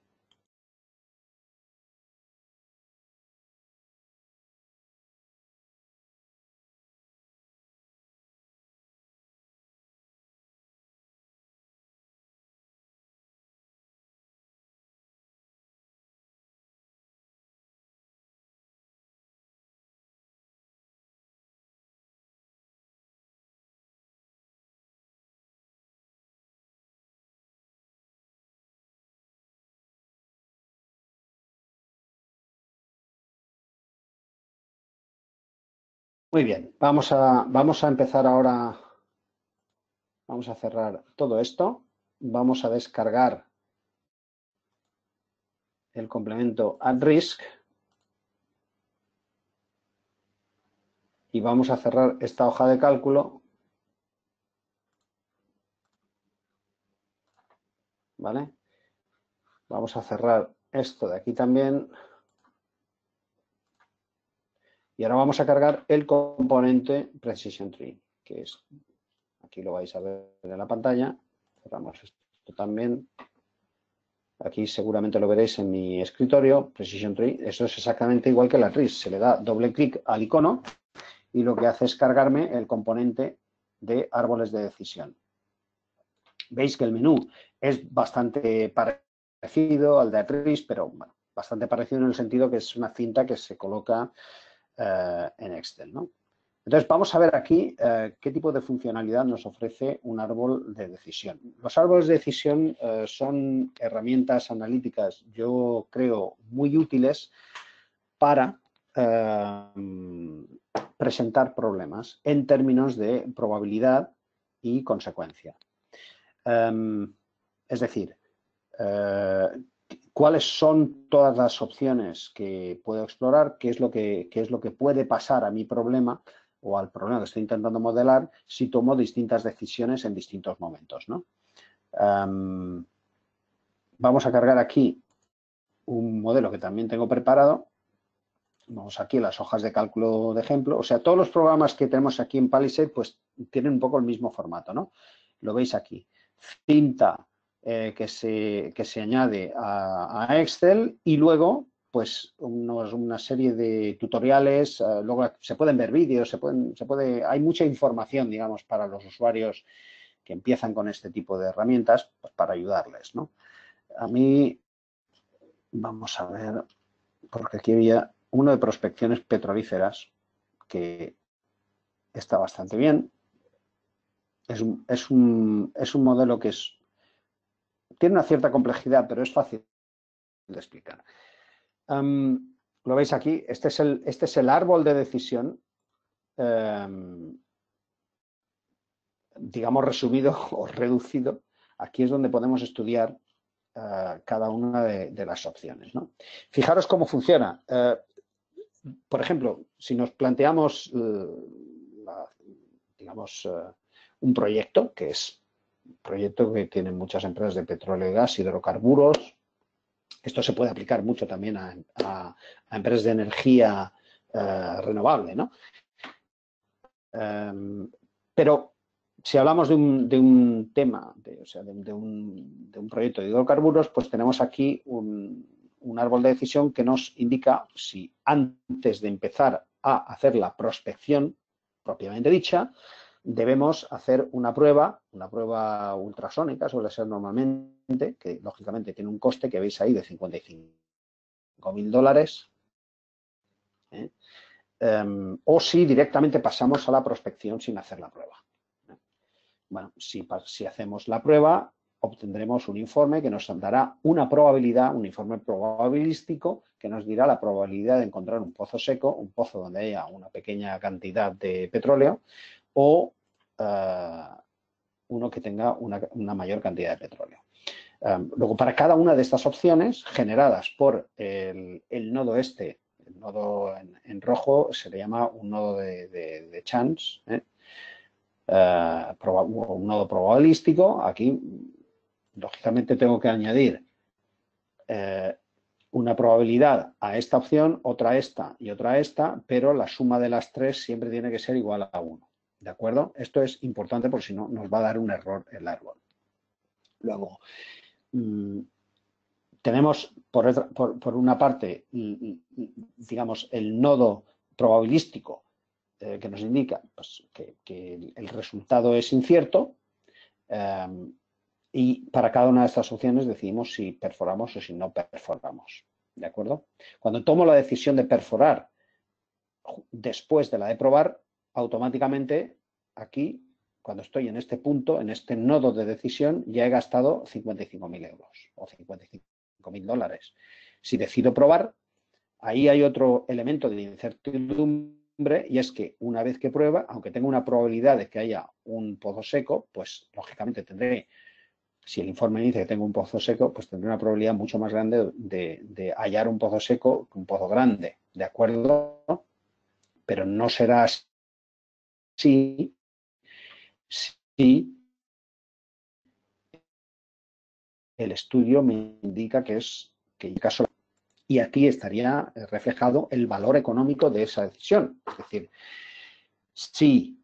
Muy bien, vamos a empezar ahora, vamos a cerrar todo esto, vamos a descargar el complemento @risk y vamos a cerrar esta hoja de cálculo, ¿vale? Vamos a cerrar esto de aquí también. Y ahora vamos a cargar el componente Precision Tree, que es, aquí lo vais a ver en la pantalla. Cerramos esto también. Aquí seguramente lo veréis en mi escritorio, Precision Tree. Eso es exactamente igual que la TRIS. Se le da doble clic al icono y lo que hace es cargarme el componente de árboles de decisión. Veis que el menú es bastante parecido al de TRIS, pero bueno, bastante parecido en el sentido que es una cinta que se coloca en Excel, ¿no? Entonces, vamos a ver aquí qué tipo de funcionalidad nos ofrece un árbol de decisión. Los árboles de decisión son herramientas analíticas, yo creo, muy útiles para presentar problemas en términos de probabilidad y consecuencia. Es decir, cuáles son todas las opciones que puedo explorar, qué es lo que puede pasar a mi problema o al problema que estoy intentando modelar si tomo distintas decisiones en distintos momentos, ¿no? Vamos a cargar aquí un modelo que también tengo preparado. Vamos aquí a las hojas de cálculo de ejemplo. O sea, todos los programas que tenemos aquí en Palisade pues tienen un poco el mismo formato, ¿no? Lo veis aquí. Cinta que se añade a Excel y luego pues una serie de tutoriales, luego se pueden ver vídeos, hay mucha información, digamos, para los usuarios que empiezan con este tipo de herramientas pues, para ayudarles, ¿no? A mí, vamos a ver, porque aquí había uno de prospecciones petrolíferas que está bastante bien. Es un modelo que tiene una cierta complejidad, pero es fácil de explicar. Lo veis aquí, este es el árbol de decisión, digamos resumido o reducido. Aquí es donde podemos estudiar cada una de las opciones, ¿no? Fijaros cómo funciona. Por ejemplo, si nos planteamos, digamos, un proyecto, que es un proyecto que tienen muchas empresas de petróleo y gas, hidrocarburos. Esto se puede aplicar mucho también a empresas de energía renovable, ¿no? Pero si hablamos de un tema, o sea, de un proyecto de hidrocarburos, pues tenemos aquí un árbol de decisión que nos indica si antes de empezar a hacer la prospección propiamente dicha, debemos hacer una prueba ultrasónica, suele ser normalmente, que lógicamente tiene un coste que veis ahí de $55.000, o si directamente pasamos a la prospección sin hacer la prueba. Bueno, si hacemos la prueba, obtendremos un informe que nos dará una probabilidad, un informe probabilístico, que nos dirá la probabilidad de encontrar un pozo seco, un pozo donde haya una pequeña cantidad de petróleo, o uno que tenga una mayor cantidad de petróleo. Luego, para cada una de estas opciones, generadas por el nodo el nodo en rojo se le llama un nodo de chance, un nodo probabilístico. Aquí, lógicamente, tengo que añadir una probabilidad a esta opción, otra a esta y otra a esta, pero la suma de las tres siempre tiene que ser igual a 1. ¿De acuerdo? Esto es importante porque si no nos va a dar un error el árbol. Luego, tenemos por una parte, digamos, el nodo probabilístico que nos indica pues, que el resultado es incierto y para cada una de estas opciones decidimos si perforamos o si no perforamos. ¿De acuerdo? Cuando tomo la decisión de perforar después de la de probar, automáticamente aquí, cuando estoy en este punto, en este nodo de decisión, ya he gastado 55.000 euros o $55.000. Si decido probar, ahí hay otro elemento de incertidumbre y es que una vez que prueba, aunque tenga una probabilidad de que haya un pozo seco, pues lógicamente tendré, si el informe dice que tengo un pozo seco, pues tendré una probabilidad mucho más grande de hallar un pozo seco que un pozo grande, ¿de acuerdo? Pero no será así si el estudio me indica que es que en caso, y aquí estaría reflejado el valor económico de esa decisión. Es decir, si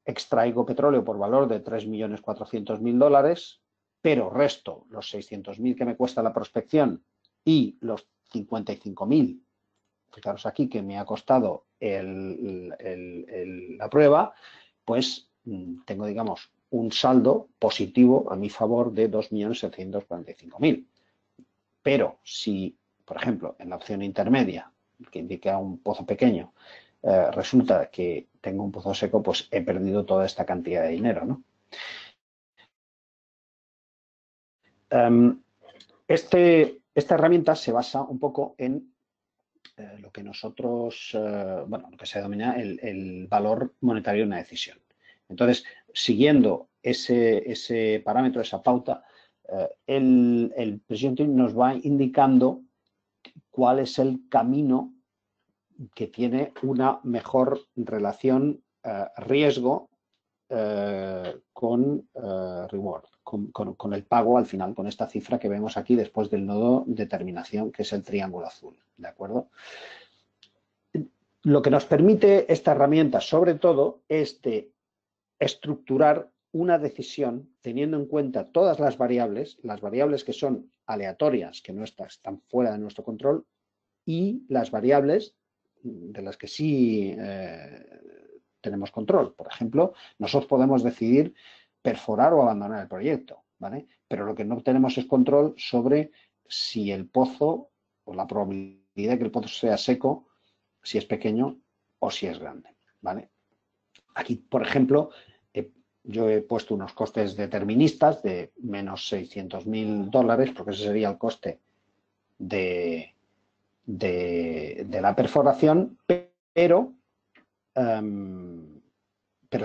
extraigo petróleo por valor de 3.400.000 dólares, pero resto los 600.000 que me cuesta la prospección y los 55.000, fijaros aquí, que me ha costado la prueba, pues tengo, digamos, un saldo positivo a mi favor de 2.745.000. Pero si, por ejemplo, en la opción intermedia, que indica un pozo pequeño, resulta que tengo un pozo seco, pues he perdido toda esta cantidad de dinero, ¿no? Esta herramienta se basa un poco en lo que nosotros, bueno, lo que se denomina el valor monetario de una decisión. Entonces, siguiendo ese parámetro, esa pauta, el Precision Tree nos va indicando cuál es el camino que tiene una mejor relación riesgo con reward, con el pago al final, con esta cifra que vemos aquí después del nodo de terminación, que es el triángulo azul, ¿de acuerdo? Lo que nos permite esta herramienta, sobre todo, es de estructurar una decisión teniendo en cuenta todas las variables que son aleatorias, que no están fuera de nuestro control, y las variables de las que sí tenemos control. Por ejemplo, nosotros podemos decidir perforar o abandonar el proyecto, ¿vale? Pero lo que no tenemos es control sobre si el pozo o la probabilidad de que el pozo sea seco, si es pequeño o si es grande, ¿vale? Aquí, por ejemplo, yo he puesto unos costes deterministas de menos 600.000 dólares, porque ese sería el coste de la perforación, pero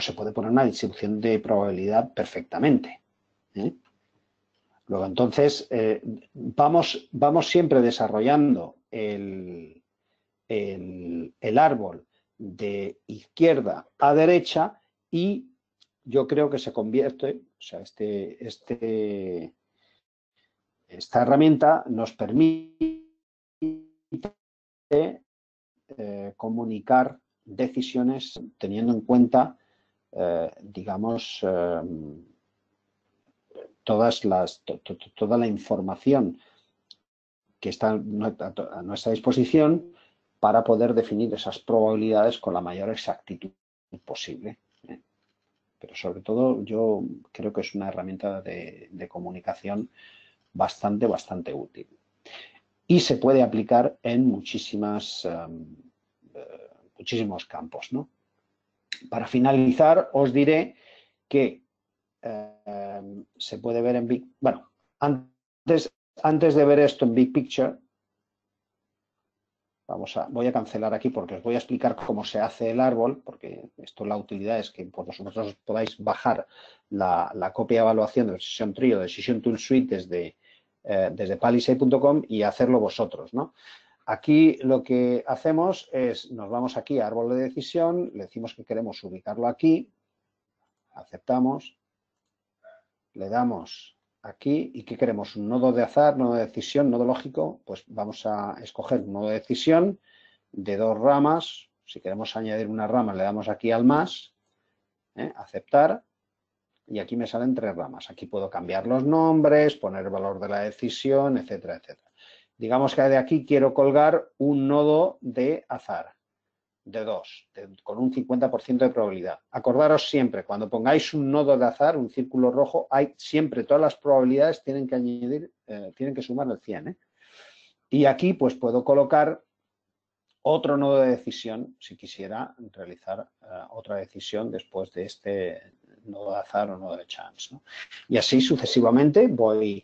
se puede poner una distribución de probabilidad perfectamente, ¿eh? Luego, entonces, vamos siempre desarrollando el árbol de izquierda a derecha y yo creo que se convierte, o sea, esta herramienta nos permite comunicar decisiones teniendo en cuenta, digamos, toda la información que está a nuestra disposición para poder definir esas probabilidades con la mayor exactitud posible. Pero sobre todo yo creo que es una herramienta de comunicación bastante útil. Y se puede aplicar en muchísimos campos, ¿no? Para finalizar, os diré que se puede ver en bueno, antes de ver esto en Big Picture, voy a cancelar aquí porque os voy a explicar cómo se hace el árbol, porque esto la utilidad es que vosotros podáis bajar la copia de evaluación del Decision Tree o de Decision Tool Suite desde palisade.com y hacerlo vosotros, ¿no? Aquí lo que hacemos es, nos vamos aquí a árbol de decisión, le decimos que queremos ubicarlo aquí, aceptamos, le damos aquí y ¿qué queremos? Un nodo de azar, nodo de decisión, nodo lógico, pues vamos a escoger un nodo de decisión de 2 ramas. Si queremos añadir una rama, le damos aquí al más, aceptar, y aquí me salen 3 ramas. Aquí puedo cambiar los nombres, poner el valor de la decisión, etcétera, etcétera. Digamos que de aquí quiero colgar un nodo de azar, de 2, con un 50% de probabilidad. Acordaros siempre, cuando pongáis un nodo de azar, un círculo rojo, siempre todas las probabilidades tienen que añadir, tienen que sumar el 100, ¿eh? Y aquí pues puedo colocar otro nodo de decisión si quisiera realizar otra decisión después de este nodo de azar o nodo de chance, ¿no? Y así sucesivamente voy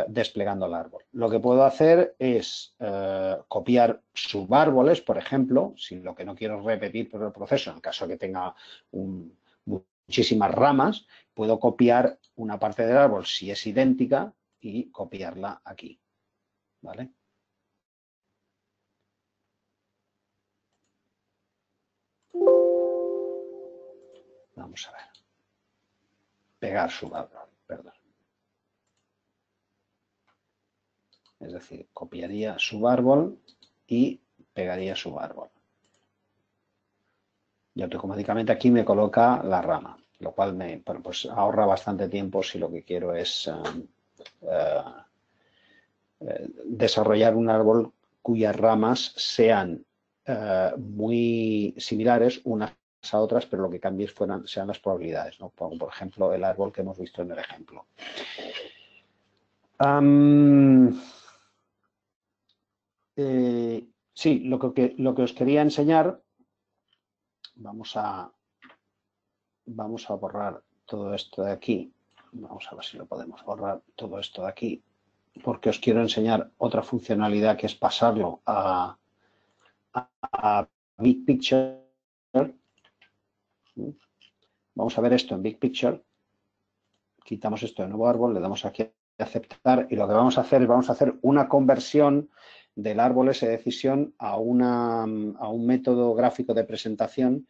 desplegando el árbol. Lo que puedo hacer es copiar subárboles, por ejemplo, si lo que no quiero es repetir todo el proceso, en el caso de que tenga muchísimas ramas, puedo copiar una parte del árbol si es idéntica y copiarla aquí, ¿vale? Vamos a ver. Pegar subárbol, perdón. Es decir, copiaría subárbol y pegaría subárbol. Y automáticamente aquí me coloca la rama, lo cual me pues ahorra bastante tiempo si lo que quiero es desarrollar un árbol cuyas ramas sean muy similares unas a otras, pero lo que cambie sean las probabilidades, ¿no? Por ejemplo, el árbol que hemos visto en el ejemplo. Sí, lo que os quería enseñar, vamos a borrar todo esto de aquí. Vamos a ver si lo podemos borrar todo esto de aquí, porque os quiero enseñar otra funcionalidad que es pasarlo a Big Picture. Vamos a ver esto en Big Picture. Quitamos esto de nuevo árbol, le damos aquí a aceptar y lo que vamos a hacer es una conversión del árbol S de decisión a un método gráfico de presentación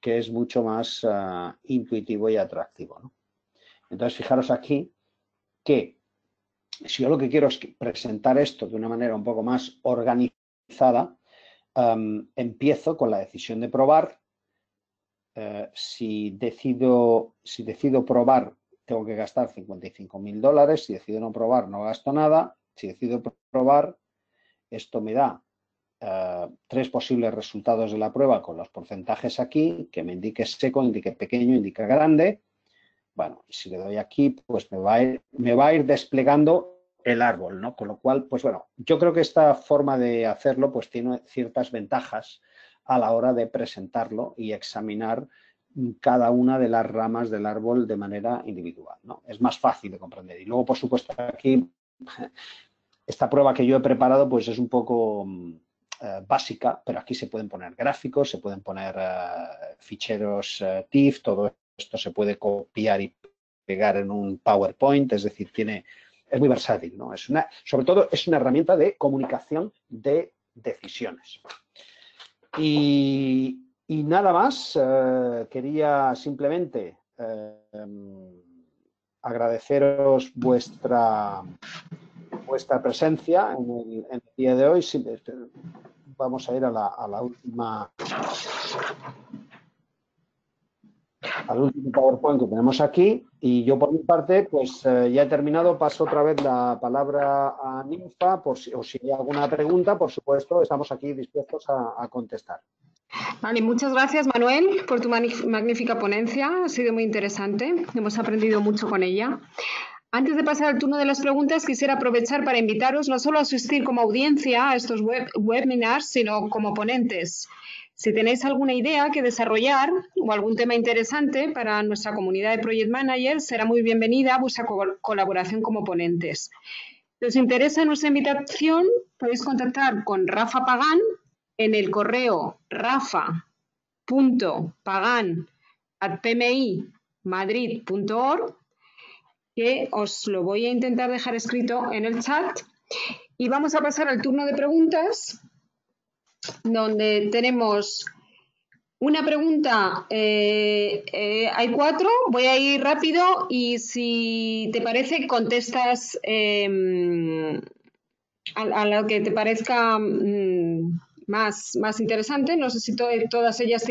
que es mucho más intuitivo y atractivo, ¿no? Entonces, fijaros aquí que si yo lo que quiero es presentar esto de una manera un poco más organizada, empiezo con la decisión de probar. Si decido probar, tengo que gastar $55.000. Si decido no probar, no gasto nada. Si decido probar, esto me da 3 posibles resultados de la prueba con los porcentajes aquí, que me indique seco, indique pequeño, indique grande. Bueno, y si le doy aquí, pues me va a ir desplegando el árbol, ¿no? Con lo cual, pues bueno, yo creo que esta forma de hacerlo pues tiene ciertas ventajas a la hora de presentarlo y examinar cada una de las ramas del árbol de manera individual, ¿no? Es más fácil de comprender. Y luego, por supuesto, aquí esta prueba que yo he preparado pues es un poco básica, pero aquí se pueden poner gráficos, se pueden poner ficheros TIFF, todo esto se puede copiar y pegar en un PowerPoint, es decir, es muy versátil, ¿no? Sobre todo es una herramienta de comunicación de decisiones. Y nada más, quería simplemente agradeceros vuestra presencia en el día de hoy. Vamos a ir al último PowerPoint que tenemos aquí y yo por mi parte pues ya he terminado. Paso otra vez la palabra a Ninfa o si hay alguna pregunta, por supuesto, estamos aquí dispuestos a contestar. Vale, muchas gracias Manuel por tu magnífica ponencia, ha sido muy interesante, hemos aprendido mucho con ella. Antes de pasar al turno de las preguntas, quisiera aprovechar para invitaros no solo a asistir como audiencia a estos webinars, sino como ponentes. Si tenéis alguna idea que desarrollar o algún tema interesante para nuestra comunidad de Project Managers, será muy bienvenida vuestra colaboración como ponentes. Si os interesa nuestra invitación, podéis contactar con Rafa Pagán en el correo rafa.pagan@pmimadrid.org, que os lo voy a intentar dejar escrito en el chat. Y vamos a pasar al turno de preguntas, donde tenemos una pregunta, hay 4, voy a ir rápido y si te parece contestas a lo que te parezca más interesante. No sé si todas ellas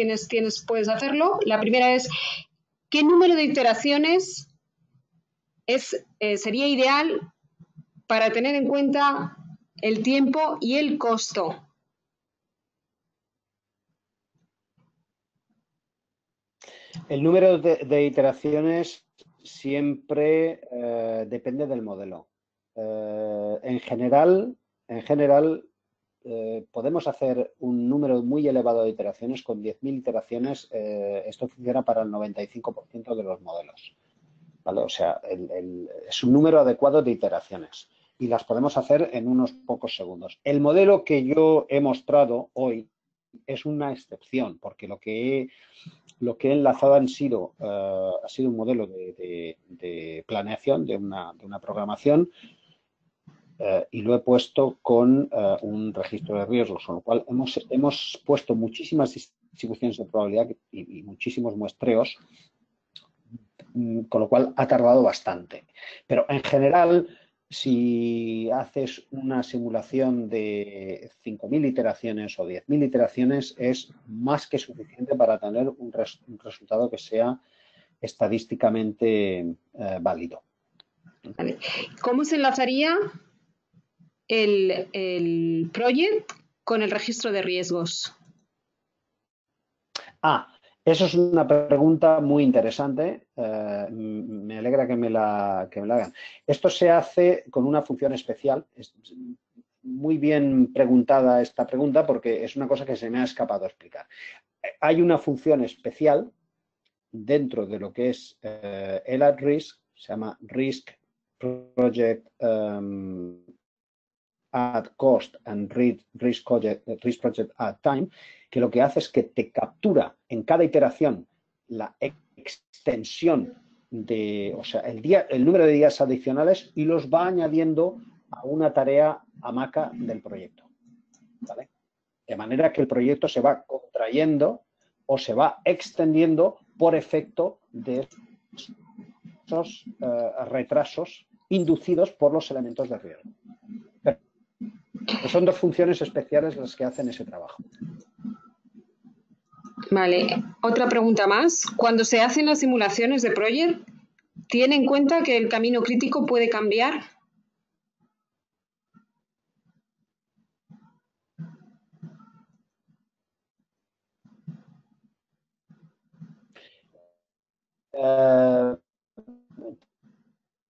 puedes hacerlo. La primera es, ¿qué número de iteraciones sería ideal para tener en cuenta el tiempo y el costo? El número de iteraciones siempre depende del modelo. En general, podemos hacer un número muy elevado de iteraciones. Con 10.000 iteraciones, esto funciona para el 95% de los modelos. ¿vale? O sea, es un número adecuado de iteraciones y las podemos hacer en unos pocos segundos. El modelo que yo he mostrado hoy es una excepción, porque lo que he enlazado ha sido un modelo de planeación, de una programación, y lo he puesto con un registro de riesgos, con lo cual hemos puesto muchísimas distribuciones de probabilidad y muchísimos muestreos, con lo cual ha tardado bastante. Pero en general, si haces una simulación de 5.000 iteraciones o 10.000 iteraciones, es más que suficiente para tener un resultado que sea estadísticamente válido. Vale. ¿Cómo se enlazaría el project con el registro de riesgos? Eso es una pregunta muy interesante. Me alegra que me la hagan. Esto se hace con una función especial. Es muy bien preguntada esta pregunta porque es una cosa que se me ha escapado explicar. Hay una función especial dentro de lo que es el at risk, se llama risk project at cost and risk project at time, que lo que hace es que te captura en cada iteración la extensión o sea, el número de días adicionales y los va añadiendo a una tarea hamaca del proyecto, ¿vale? De manera que el proyecto se va contrayendo o se va extendiendo por efecto de esos retrasos inducidos por los elementos de riesgo. Pero son dos funciones especiales las que hacen ese trabajo. Vale, otra pregunta más. Cuando se hacen las simulaciones de project, ¿tiene en cuenta que el camino crítico puede cambiar?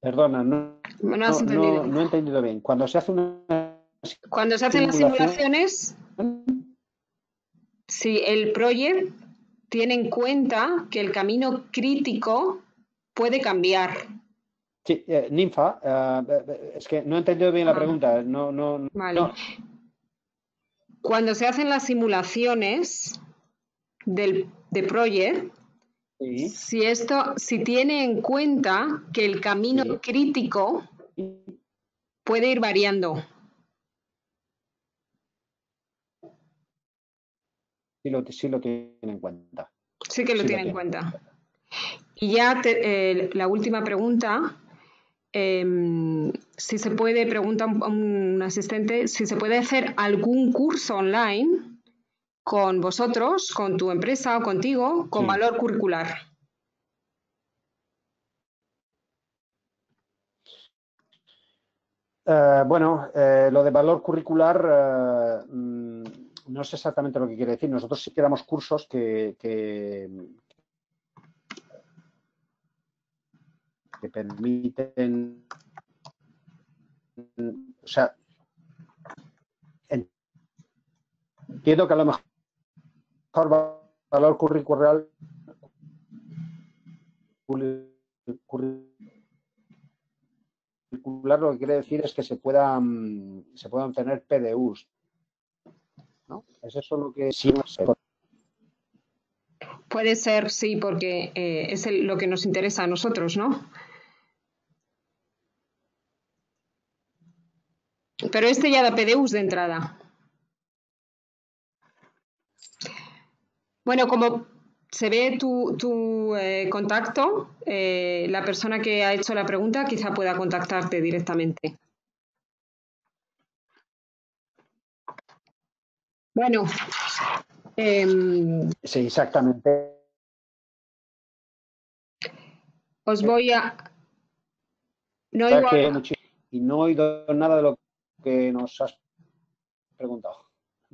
Perdona, no he entendido bien. Cuando se hace Cuando se hacen las simulaciones, si el project tiene en cuenta que el camino crítico puede cambiar. Sí, Ninfa, es que no he entendido bien la pregunta. Vale. No. Cuando se hacen las simulaciones de project, Sí. si tiene en cuenta que el camino crítico puede ir variando. Sí lo tiene en cuenta. Sí que lo tiene en cuenta. Y ya la última pregunta, si se puede, pregunta un asistente, si se puede hacer algún curso online con vosotros, con tu empresa o contigo, con valor curricular. Bueno, lo de valor curricular no sé exactamente lo que quiere decir. Nosotros sí que damos cursos que permiten, o sea, entiendo que a lo mejor valor curricular lo que quiere decir es que se puedan tener PDUs, ¿no? ¿Es eso lo que sí? Puede ser, sí, porque es lo que nos interesa a nosotros, ¿no? Pero este ya da PDUs de entrada. Bueno, como se ve tu contacto, la persona que ha hecho la pregunta quizá pueda contactarte directamente. Bueno. Sí, exactamente. Os voy a... No y no he oído nada de lo que nos has preguntado.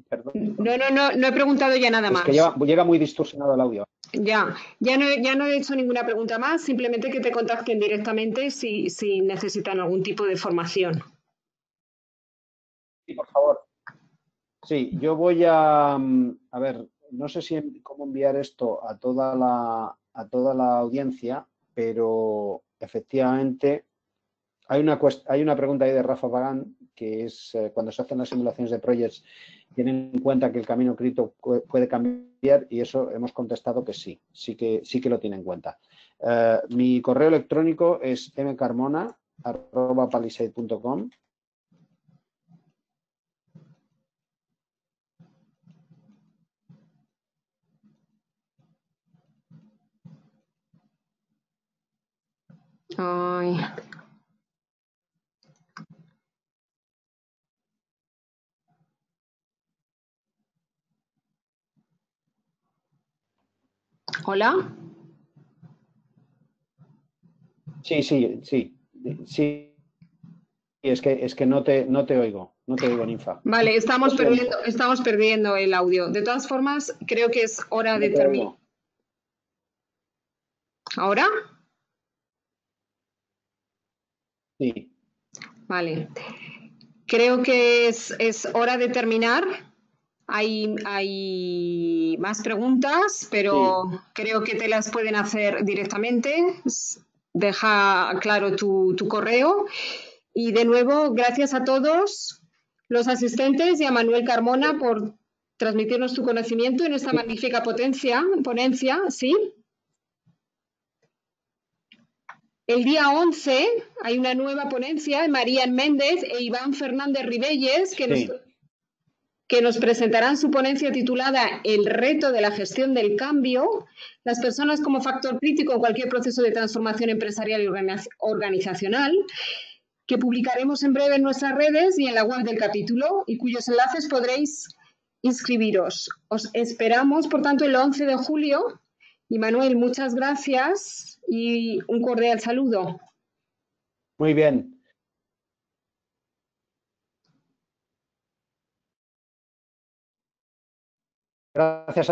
Perdón. No he preguntado ya nada más. Es que llega muy distorsionado el audio. Ya no he hecho ninguna pregunta más, simplemente que te contacten directamente si necesitan algún tipo de formación. Sí, por favor. Sí, yo voy a ver, no sé cómo enviar esto a toda la audiencia. pero efectivamente hay una pregunta ahí de Rafa Pagán, que es cuando se hacen las simulaciones de projects, tienen en cuenta que el camino cripto puede cambiar, y eso hemos contestado que sí que lo tiene en cuenta. Mi correo electrónico es mcarmona@palisade.com. Ay. Hola. Sí. Es que no te oigo, Ninfa. Vale, estamos perdiendo el audio. De todas formas, creo que es hora de terminar. ¿Ahora? Sí. Vale. Creo que es hora de terminar. Hay más preguntas, pero sí, creo que te las pueden hacer directamente. Deja claro tu correo. Y de nuevo, gracias a todos los asistentes y a Manuel Carmona por transmitirnos tu conocimiento en esta magnífica ponencia, ¿sí? El día 11 hay una nueva ponencia de María Méndez e Iván Fernández Ribelles que nos presentarán su ponencia titulada El reto de la gestión del cambio, las personas como factor crítico en cualquier proceso de transformación empresarial y organizacional, que publicaremos en breve en nuestras redes y en la web del capítulo, y cuyos enlaces podréis inscribiros. Os esperamos, por tanto, el 11 de julio. Y Manuel, muchas gracias y un cordial saludo. Muy bien. Gracias a todos.